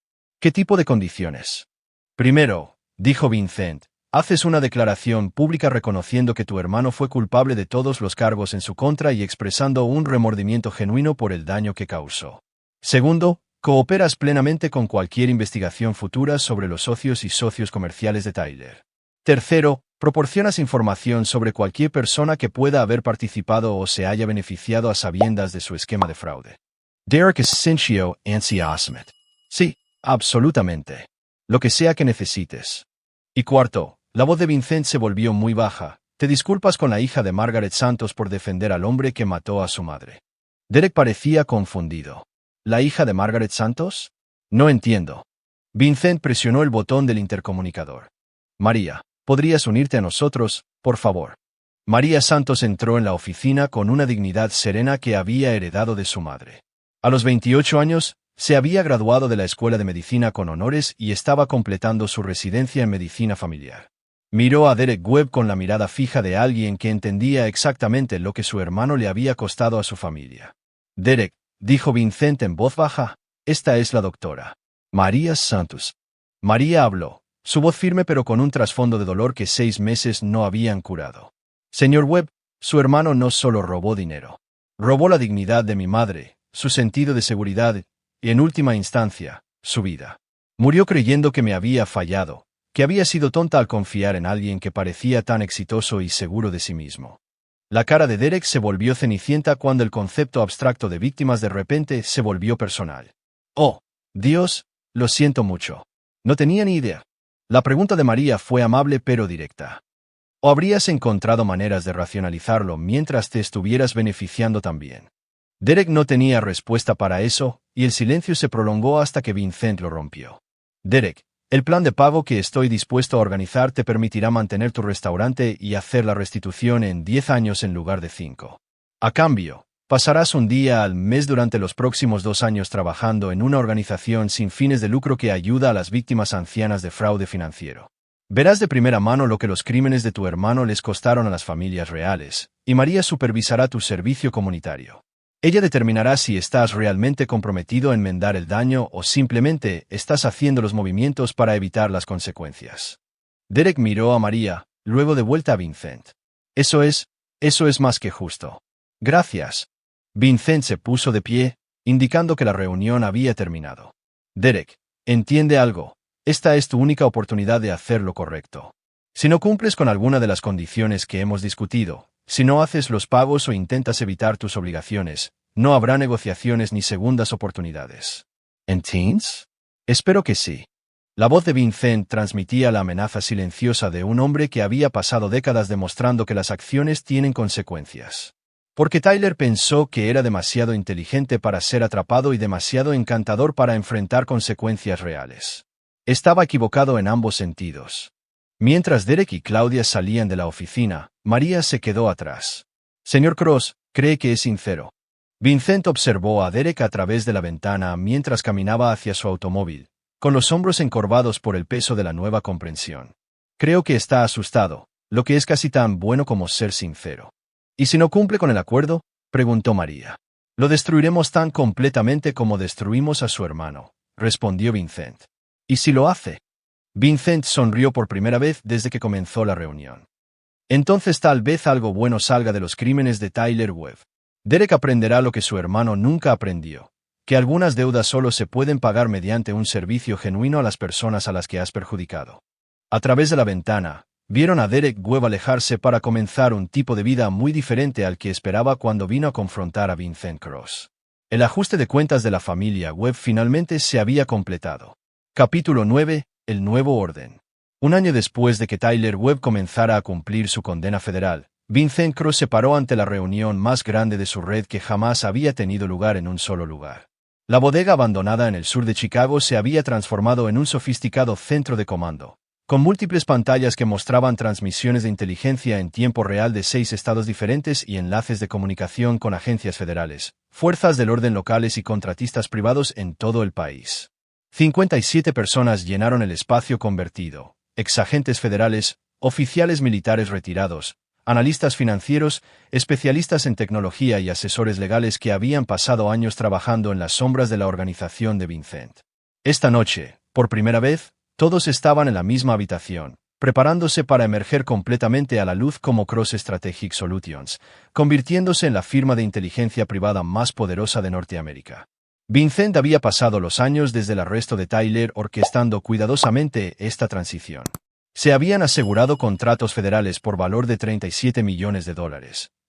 ¿Qué tipo de condiciones? Primero, dijo Vincent, Haces una declaración pública reconociendo que tu hermano fue culpable de todos los cargos en su contra y expresando un remordimiento genuino por el daño que causó. Segundo, cooperas plenamente con cualquier investigación futura sobre los socios y socios comerciales de Tyler. Tercero, proporcionas información sobre cualquier persona que pueda haber participado o se haya beneficiado a sabiendas de su esquema de fraude. Derek es sincero ansiosamente. Sí, absolutamente. Lo que sea que necesites. Y cuarto, la voz de Vincent se volvió muy baja. Te disculpas con la hija de Margaret Santos por defender al hombre que mató a su madre. Derek parecía confundido. ¿La hija de Margaret Santos? No entiendo. Vincent presionó el botón del intercomunicador. María, ¿podrías unirte a nosotros, por favor? María Santos entró en la oficina con una dignidad serena que había heredado de su madre. A los 28 años, se había graduado de la Escuela de Medicina con honores y estaba completando su residencia en medicina familiar. Miró a Derek Webb con la mirada fija de alguien que entendía exactamente lo que su hermano le había costado a su familia. Derek, dijo Vincent en voz baja, esta es la doctora María Santos. María habló, su voz firme pero con un trasfondo de dolor que 6 meses no habían curado. Señor Webb, su hermano no solo robó dinero. Robó la dignidad de mi madre, su sentido de seguridad y, en última instancia, su vida. Murió creyendo que me había fallado, que había sido tonta al confiar en alguien que parecía tan exitoso y seguro de sí mismo. La cara de Derek se volvió cenicienta cuando el concepto abstracto de víctimas de repente se volvió personal. Oh, Dios, lo siento mucho. No tenía ni idea. La pregunta de María fue amable pero directa. ¿O habrías encontrado maneras de racionalizarlo mientras te estuvieras beneficiando también? Derek no tenía respuesta para eso, y el silencio se prolongó hasta que Vincent lo rompió. Derek, el plan de pago que estoy dispuesto a organizar te permitirá mantener tu restaurante y hacer la restitución en 10 años en lugar de 5. A cambio, pasarás un día al mes durante los próximos 2 años trabajando en una organización sin fines de lucro que ayuda a las víctimas ancianas de fraude financiero. Verás de primera mano lo que los crímenes de tu hermano les costaron a las familias reales, y María supervisará tu servicio comunitario. Ella determinará si estás realmente comprometido a enmendar el daño o simplemente estás haciendo los movimientos para evitar las consecuencias. Derek miró a María, luego de vuelta a Vincent. Eso es más que justo. Gracias. Vincent se puso de pie, indicando que la reunión había terminado. Derek, entiende algo. Esta es tu única oportunidad de hacer lo correcto. Si no cumples con alguna de las condiciones que hemos discutido, si no haces los pagos o intentas evitar tus obligaciones, no habrá negociaciones ni segundas oportunidades. ¿Entiendes? Espero que sí. La voz de Vincent transmitía la amenaza silenciosa de un hombre que había pasado décadas demostrando que las acciones tienen consecuencias. Porque Tyler pensó que era demasiado inteligente para ser atrapado y demasiado encantador para enfrentar consecuencias reales. Estaba equivocado en ambos sentidos. Mientras Derek y Claudia salían de la oficina, María se quedó atrás. Señor Cross, ¿cree que es sincero? Vincent observó a Derek a través de la ventana mientras caminaba hacia su automóvil, con los hombros encorvados por el peso de la nueva comprensión. Creo que está asustado, lo que es casi tan bueno como ser sincero. ¿Y si no cumple con el acuerdo?, preguntó María. Lo destruiremos tan completamente como destruimos a su hermano, respondió Vincent. ¿Y si lo hace? Vincent sonrió por primera vez desde que comenzó la reunión. Entonces tal vez algo bueno salga de los crímenes de Tyler Webb. Derek aprenderá lo que su hermano nunca aprendió, que algunas deudas solo se pueden pagar mediante un servicio genuino a las personas a las que has perjudicado. A través de la ventana, vieron a Derek Webb alejarse para comenzar un tipo de vida muy diferente al que esperaba cuando vino a confrontar a Vincent Cross. El ajuste de cuentas de la familia Webb finalmente se había completado. Capítulo 9. El nuevo orden. Un año después de que Tyler Webb comenzara a cumplir su condena federal, Vincent Cross se paró ante la reunión más grande de su red que jamás había tenido lugar en un solo lugar. La bodega abandonada en el sur de Chicago se había transformado en un sofisticado centro de comando, con múltiples pantallas que mostraban transmisiones de inteligencia en tiempo real de 6 estados diferentes y enlaces de comunicación con agencias federales, fuerzas del orden locales y contratistas privados en todo el país. 57 personas llenaron el espacio convertido: exagentes federales, oficiales militares retirados, analistas financieros, especialistas en tecnología y asesores legales que habían pasado años trabajando en las sombras de la organización de Vincent. Esta noche, por primera vez, todos estaban en la misma habitación, preparándose para emerger completamente a la luz como Cross Strategic Solutions, convirtiéndose en la firma de inteligencia privada más poderosa de Norteamérica. Vincent había pasado los años desde el arresto de Tyler orquestando cuidadosamente esta transición. Se habían asegurado contratos federales por valor de $37 millones.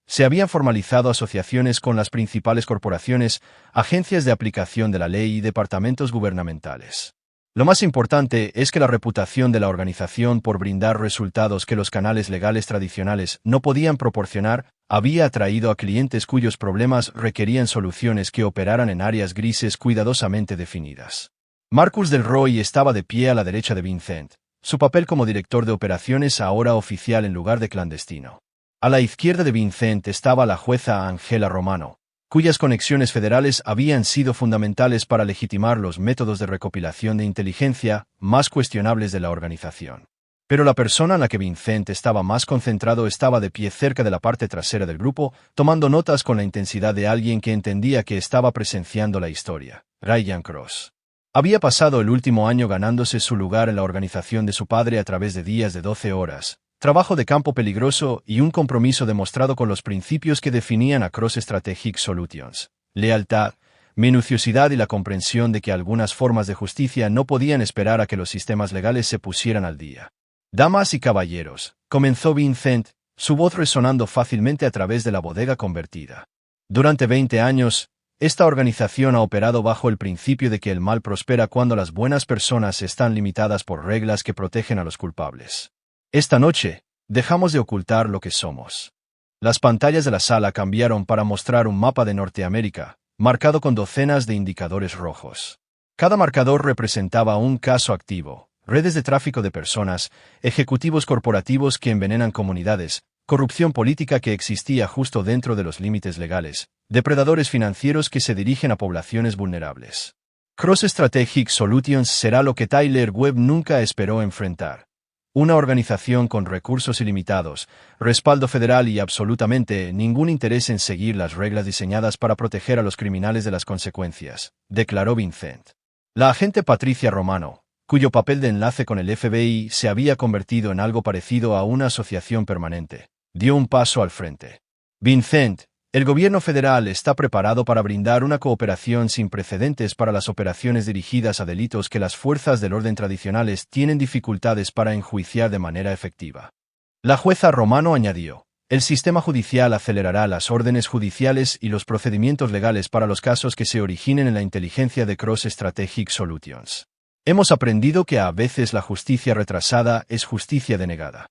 Se habían formalizado asociaciones con las principales corporaciones, agencias de aplicación de la ley y departamentos gubernamentales. Lo más importante es que la reputación de la organización por brindar resultados que los canales legales tradicionales no podían proporcionar había atraído a clientes cuyos problemas requerían soluciones que operaran en áreas grises cuidadosamente definidas. Marcus Del Roy estaba de pie a la derecha de Vincent, su papel como director de operaciones ahora oficial en lugar de clandestino. A la izquierda de Vincent estaba la jueza Angela Romano, cuyas conexiones federales habían sido fundamentales para legitimar los métodos de recopilación de inteligencia más cuestionables de la organización. Pero la persona en la que Vincent estaba más concentrado estaba de pie cerca de la parte trasera del grupo, tomando notas con la intensidad de alguien que entendía que estaba presenciando la historia. Ryan Cross había pasado el último año ganándose su lugar en la organización de su padre a través de días de 12 horas, trabajo de campo peligroso y un compromiso demostrado con los principios que definían a Cross Strategic Solutions: lealtad, minuciosidad y la comprensión de que algunas formas de justicia no podían esperar a que los sistemas legales se pusieran al día. Damas y caballeros, comenzó Vincent, su voz resonando fácilmente a través de la bodega convertida. Durante 20 años, esta organización ha operado bajo el principio de que el mal prospera cuando las buenas personas están limitadas por reglas que protegen a los culpables. Esta noche, dejamos de ocultar lo que somos. Las pantallas de la sala cambiaron para mostrar un mapa de Norteamérica, marcado con docenas de indicadores rojos. Cada marcador representaba un caso activo: redes de tráfico de personas, ejecutivos corporativos que envenenan comunidades, corrupción política que existía justo dentro de los límites legales, depredadores financieros que se dirigen a poblaciones vulnerables. Cross Strategic Solutions será lo que Tyler Webb nunca esperó enfrentar. Una organización con recursos ilimitados, respaldo federal y absolutamente ningún interés en seguir las reglas diseñadas para proteger a los criminales de las consecuencias, declaró Vincent. La agente Patricia Romano, cuyo papel de enlace con el FBI se había convertido en algo parecido a una asociación permanente, dio un paso al frente. Vincent, el gobierno federal está preparado para brindar una cooperación sin precedentes para las operaciones dirigidas a delitos que las fuerzas del orden tradicionales tienen dificultades para enjuiciar de manera efectiva. La jueza Romano añadió: el sistema judicial acelerará las órdenes judiciales y los procedimientos legales para los casos que se originen en la inteligencia de Cross Strategic Solutions. Hemos aprendido que a veces la justicia retrasada es justicia denegada.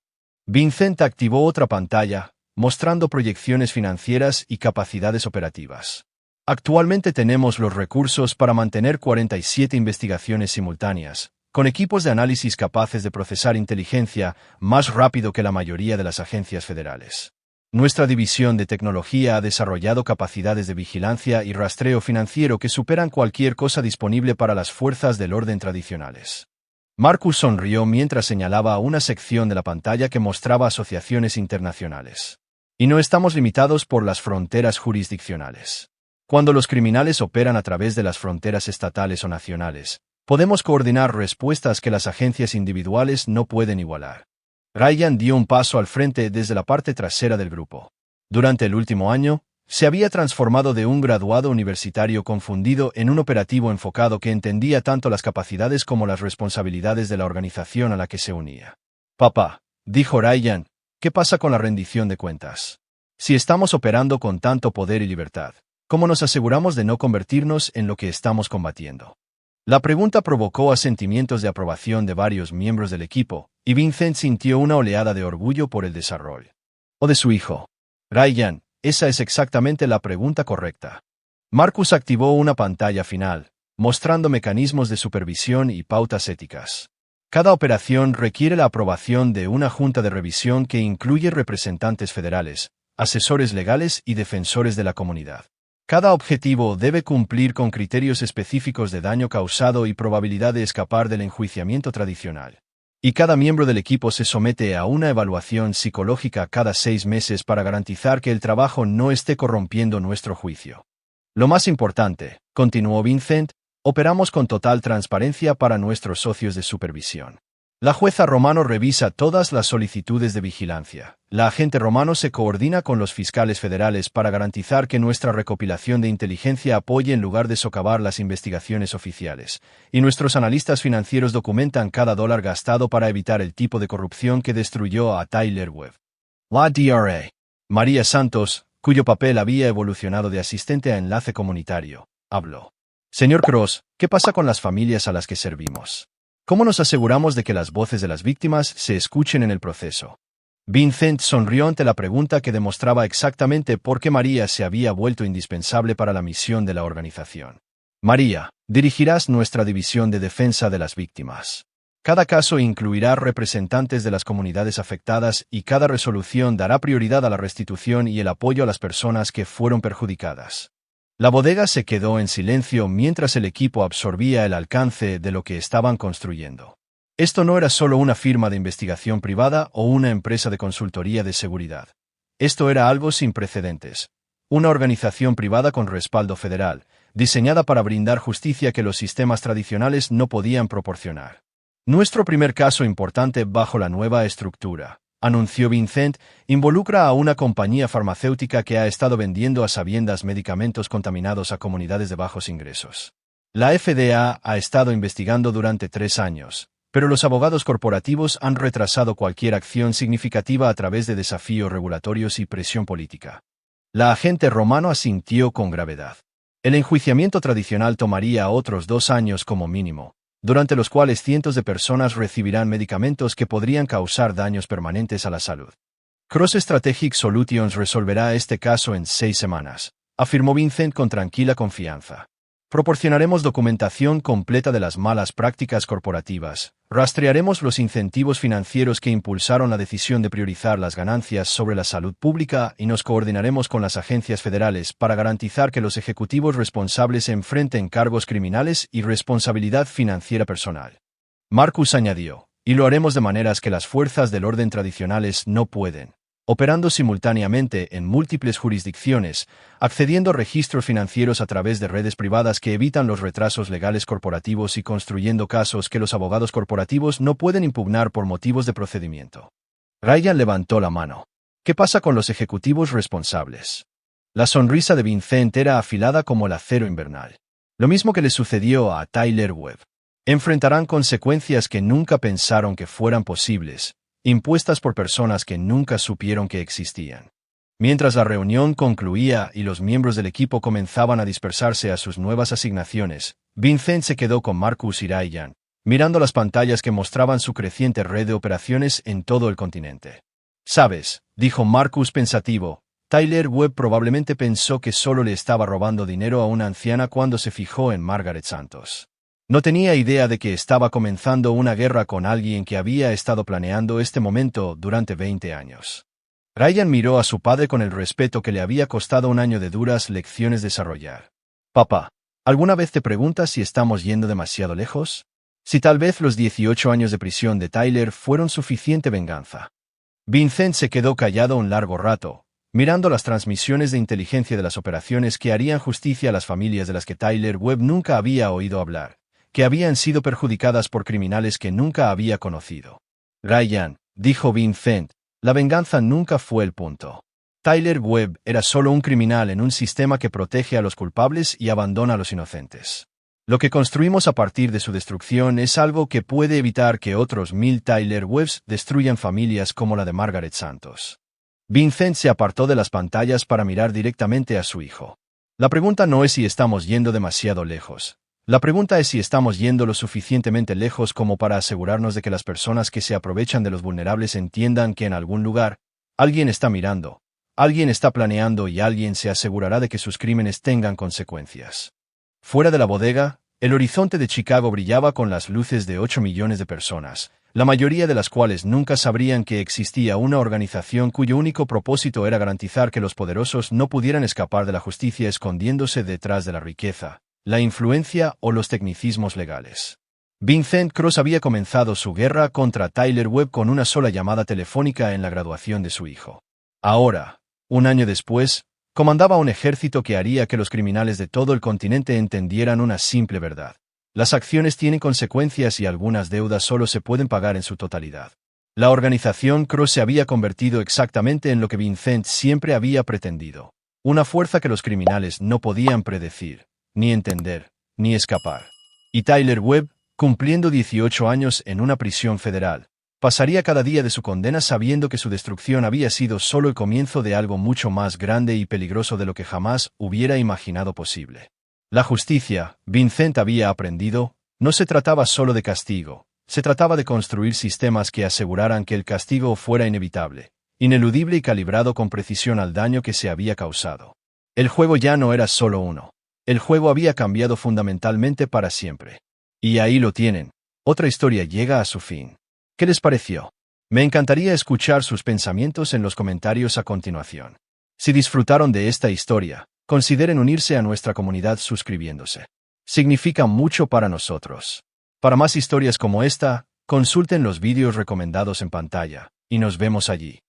Vincent activó otra pantalla, mostrando proyecciones financieras y capacidades operativas. Actualmente tenemos los recursos para mantener 47 investigaciones simultáneas, con equipos de análisis capaces de procesar inteligencia más rápido que la mayoría de las agencias federales. Nuestra división de tecnología ha desarrollado capacidades de vigilancia y rastreo financiero que superan cualquier cosa disponible para las fuerzas del orden tradicionales. Marcus sonrió mientras señalaba a una sección de la pantalla que mostraba asociaciones internacionales. Y no estamos limitados por las fronteras jurisdiccionales. Cuando los criminales operan a través de las fronteras estatales o nacionales, podemos coordinar respuestas que las agencias individuales no pueden igualar. Ryan dio un paso al frente desde la parte trasera del grupo. Durante el último año, se había transformado de un graduado universitario confundido en un operativo enfocado que entendía tanto las capacidades como las responsabilidades de la organización a la que se unía. Papá, dijo Ryan, ¿qué pasa con la rendición de cuentas? Si estamos operando con tanto poder y libertad, ¿cómo nos aseguramos de no convertirnos en lo que estamos combatiendo? La pregunta provocó asentimientos de aprobación de varios miembros del equipo, y Vincent sintió una oleada de orgullo por el desarrollo. ¿O de su hijo? Ryan, esa es exactamente la pregunta correcta. Marcus activó una pantalla final, mostrando mecanismos de supervisión y pautas éticas. Cada operación requiere la aprobación de una junta de revisión que incluye representantes federales, asesores legales y defensores de la comunidad. Cada objetivo debe cumplir con criterios específicos de daño causado y probabilidad de escapar del enjuiciamiento tradicional. Y cada miembro del equipo se somete a una evaluación psicológica cada 6 meses para garantizar que el trabajo no esté corrompiendo nuestro juicio. Lo más importante, continuó Vincent, operamos con total transparencia para nuestros socios de supervisión. La jueza Romano revisa todas las solicitudes de vigilancia. La agente Romano se coordina con los fiscales federales para garantizar que nuestra recopilación de inteligencia apoye en lugar de socavar las investigaciones oficiales. Y nuestros analistas financieros documentan cada dólar gastado para evitar el tipo de corrupción que destruyó a Tyler Webb. La DRA. María Santos, cuyo papel había evolucionado de asistente a enlace comunitario, habló. Señor Cross, ¿qué pasa con las familias a las que servimos? ¿Cómo nos aseguramos de que las voces de las víctimas se escuchen en el proceso? Vincent sonrió ante la pregunta que demostraba exactamente por qué María se había vuelto indispensable para la misión de la organización. María, dirigirás nuestra división de defensa de las víctimas. Cada caso incluirá representantes de las comunidades afectadas y cada resolución dará prioridad a la restitución y el apoyo a las personas que fueron perjudicadas. La bodega se quedó en silencio mientras el equipo absorbía el alcance de lo que estaban construyendo. Esto no era solo una firma de investigación privada o una empresa de consultoría de seguridad. Esto era algo sin precedentes. Una organización privada con respaldo federal, diseñada para brindar justicia que los sistemas tradicionales no podían proporcionar. Nuestro primer caso importante bajo la nueva estructura, anunció Vincent, involucra a una compañía farmacéutica que ha estado vendiendo a sabiendas medicamentos contaminados a comunidades de bajos ingresos. La FDA ha estado investigando durante 3 años, pero los abogados corporativos han retrasado cualquier acción significativa a través de desafíos regulatorios y presión política. La agente Romano asintió con gravedad. El enjuiciamiento tradicional tomaría otros 2 años como mínimo, durante los cuales cientos de personas recibirán medicamentos que podrían causar daños permanentes a la salud. Cross Strategic Solutions resolverá este caso en 6 semanas, afirmó Vincent con tranquila confianza. Proporcionaremos documentación completa de las malas prácticas corporativas, rastrearemos los incentivos financieros que impulsaron la decisión de priorizar las ganancias sobre la salud pública y nos coordinaremos con las agencias federales para garantizar que los ejecutivos responsables enfrenten cargos criminales y responsabilidad financiera personal. Marcus añadió, y lo haremos de maneras que las fuerzas del orden tradicionales no pueden. Operando simultáneamente en múltiples jurisdicciones, accediendo a registros financieros a través de redes privadas que evitan los retrasos legales corporativos y construyendo casos que los abogados corporativos no pueden impugnar por motivos de procedimiento. Ryan levantó la mano. ¿Qué pasa con los ejecutivos responsables? La sonrisa de Vincent era afilada como el acero invernal. Lo mismo que le sucedió a Tyler Webb. Enfrentarán consecuencias que nunca pensaron que fueran posibles, impuestas por personas que nunca supieron que existían. Mientras la reunión concluía y los miembros del equipo comenzaban a dispersarse a sus nuevas asignaciones, Vincent se quedó con Marcus y Ryan, mirando las pantallas que mostraban su creciente red de operaciones en todo el continente. «Sabes», dijo Marcus pensativo, «Tyler Webb probablemente pensó que solo le estaba robando dinero a una anciana cuando se fijó en Margaret Santos. No tenía idea de que estaba comenzando una guerra con alguien que había estado planeando este momento durante 20 años. Ryan miró a su padre con el respeto que le había costado un año de duras lecciones desarrollar. «Papá, ¿alguna vez te preguntas si estamos yendo demasiado lejos? Si tal vez los 18 años de prisión de Tyler fueron suficiente venganza». Vincent se quedó callado un largo rato, mirando las transmisiones de inteligencia de las operaciones que harían justicia a las familias de las que Tyler Webb nunca había oído hablar, que habían sido perjudicadas por criminales que nunca había conocido. «Ryan», dijo Vincent, «la venganza nunca fue el punto. Tyler Webb era solo un criminal en un sistema que protege a los culpables y abandona a los inocentes. Lo que construimos a partir de su destrucción es algo que puede evitar que otros 1000 Tyler Webbs destruyan familias como la de Margaret Santos». Vincent se apartó de las pantallas para mirar directamente a su hijo. «La pregunta no es si estamos yendo demasiado lejos. La pregunta es si estamos yendo lo suficientemente lejos como para asegurarnos de que las personas que se aprovechan de los vulnerables entiendan que en algún lugar, alguien está mirando, alguien está planeando y alguien se asegurará de que sus crímenes tengan consecuencias». Fuera de la bodega, el horizonte de Chicago brillaba con las luces de 8 millones de personas, la mayoría de las cuales nunca sabrían que existía una organización cuyo único propósito era garantizar que los poderosos no pudieran escapar de la justicia escondiéndose detrás de la riqueza, la influencia o los tecnicismos legales. Vincent Cross había comenzado su guerra contra Tyler Webb con una sola llamada telefónica en la graduación de su hijo. Ahora, un año después, comandaba un ejército que haría que los criminales de todo el continente entendieran una simple verdad. Las acciones tienen consecuencias y algunas deudas solo se pueden pagar en su totalidad. La organización Cross se había convertido exactamente en lo que Vincent siempre había pretendido. Una fuerza que los criminales no podían predecir, ni entender, ni escapar. Y Tyler Webb, cumpliendo 18 años en una prisión federal, pasaría cada día de su condena sabiendo que su destrucción había sido solo el comienzo de algo mucho más grande y peligroso de lo que jamás hubiera imaginado posible. La justicia, Vincent había aprendido, no se trataba solo de castigo, se trataba de construir sistemas que aseguraran que el castigo fuera inevitable, ineludible y calibrado con precisión al daño que se había causado. El juego ya no era solo uno. El juego había cambiado fundamentalmente para siempre. Y ahí lo tienen. Otra historia llega a su fin. ¿Qué les pareció? Me encantaría escuchar sus pensamientos en los comentarios a continuación. Si disfrutaron de esta historia, consideren unirse a nuestra comunidad suscribiéndose. Significa mucho para nosotros. Para más historias como esta, consulten los vídeos recomendados en pantalla, y nos vemos allí.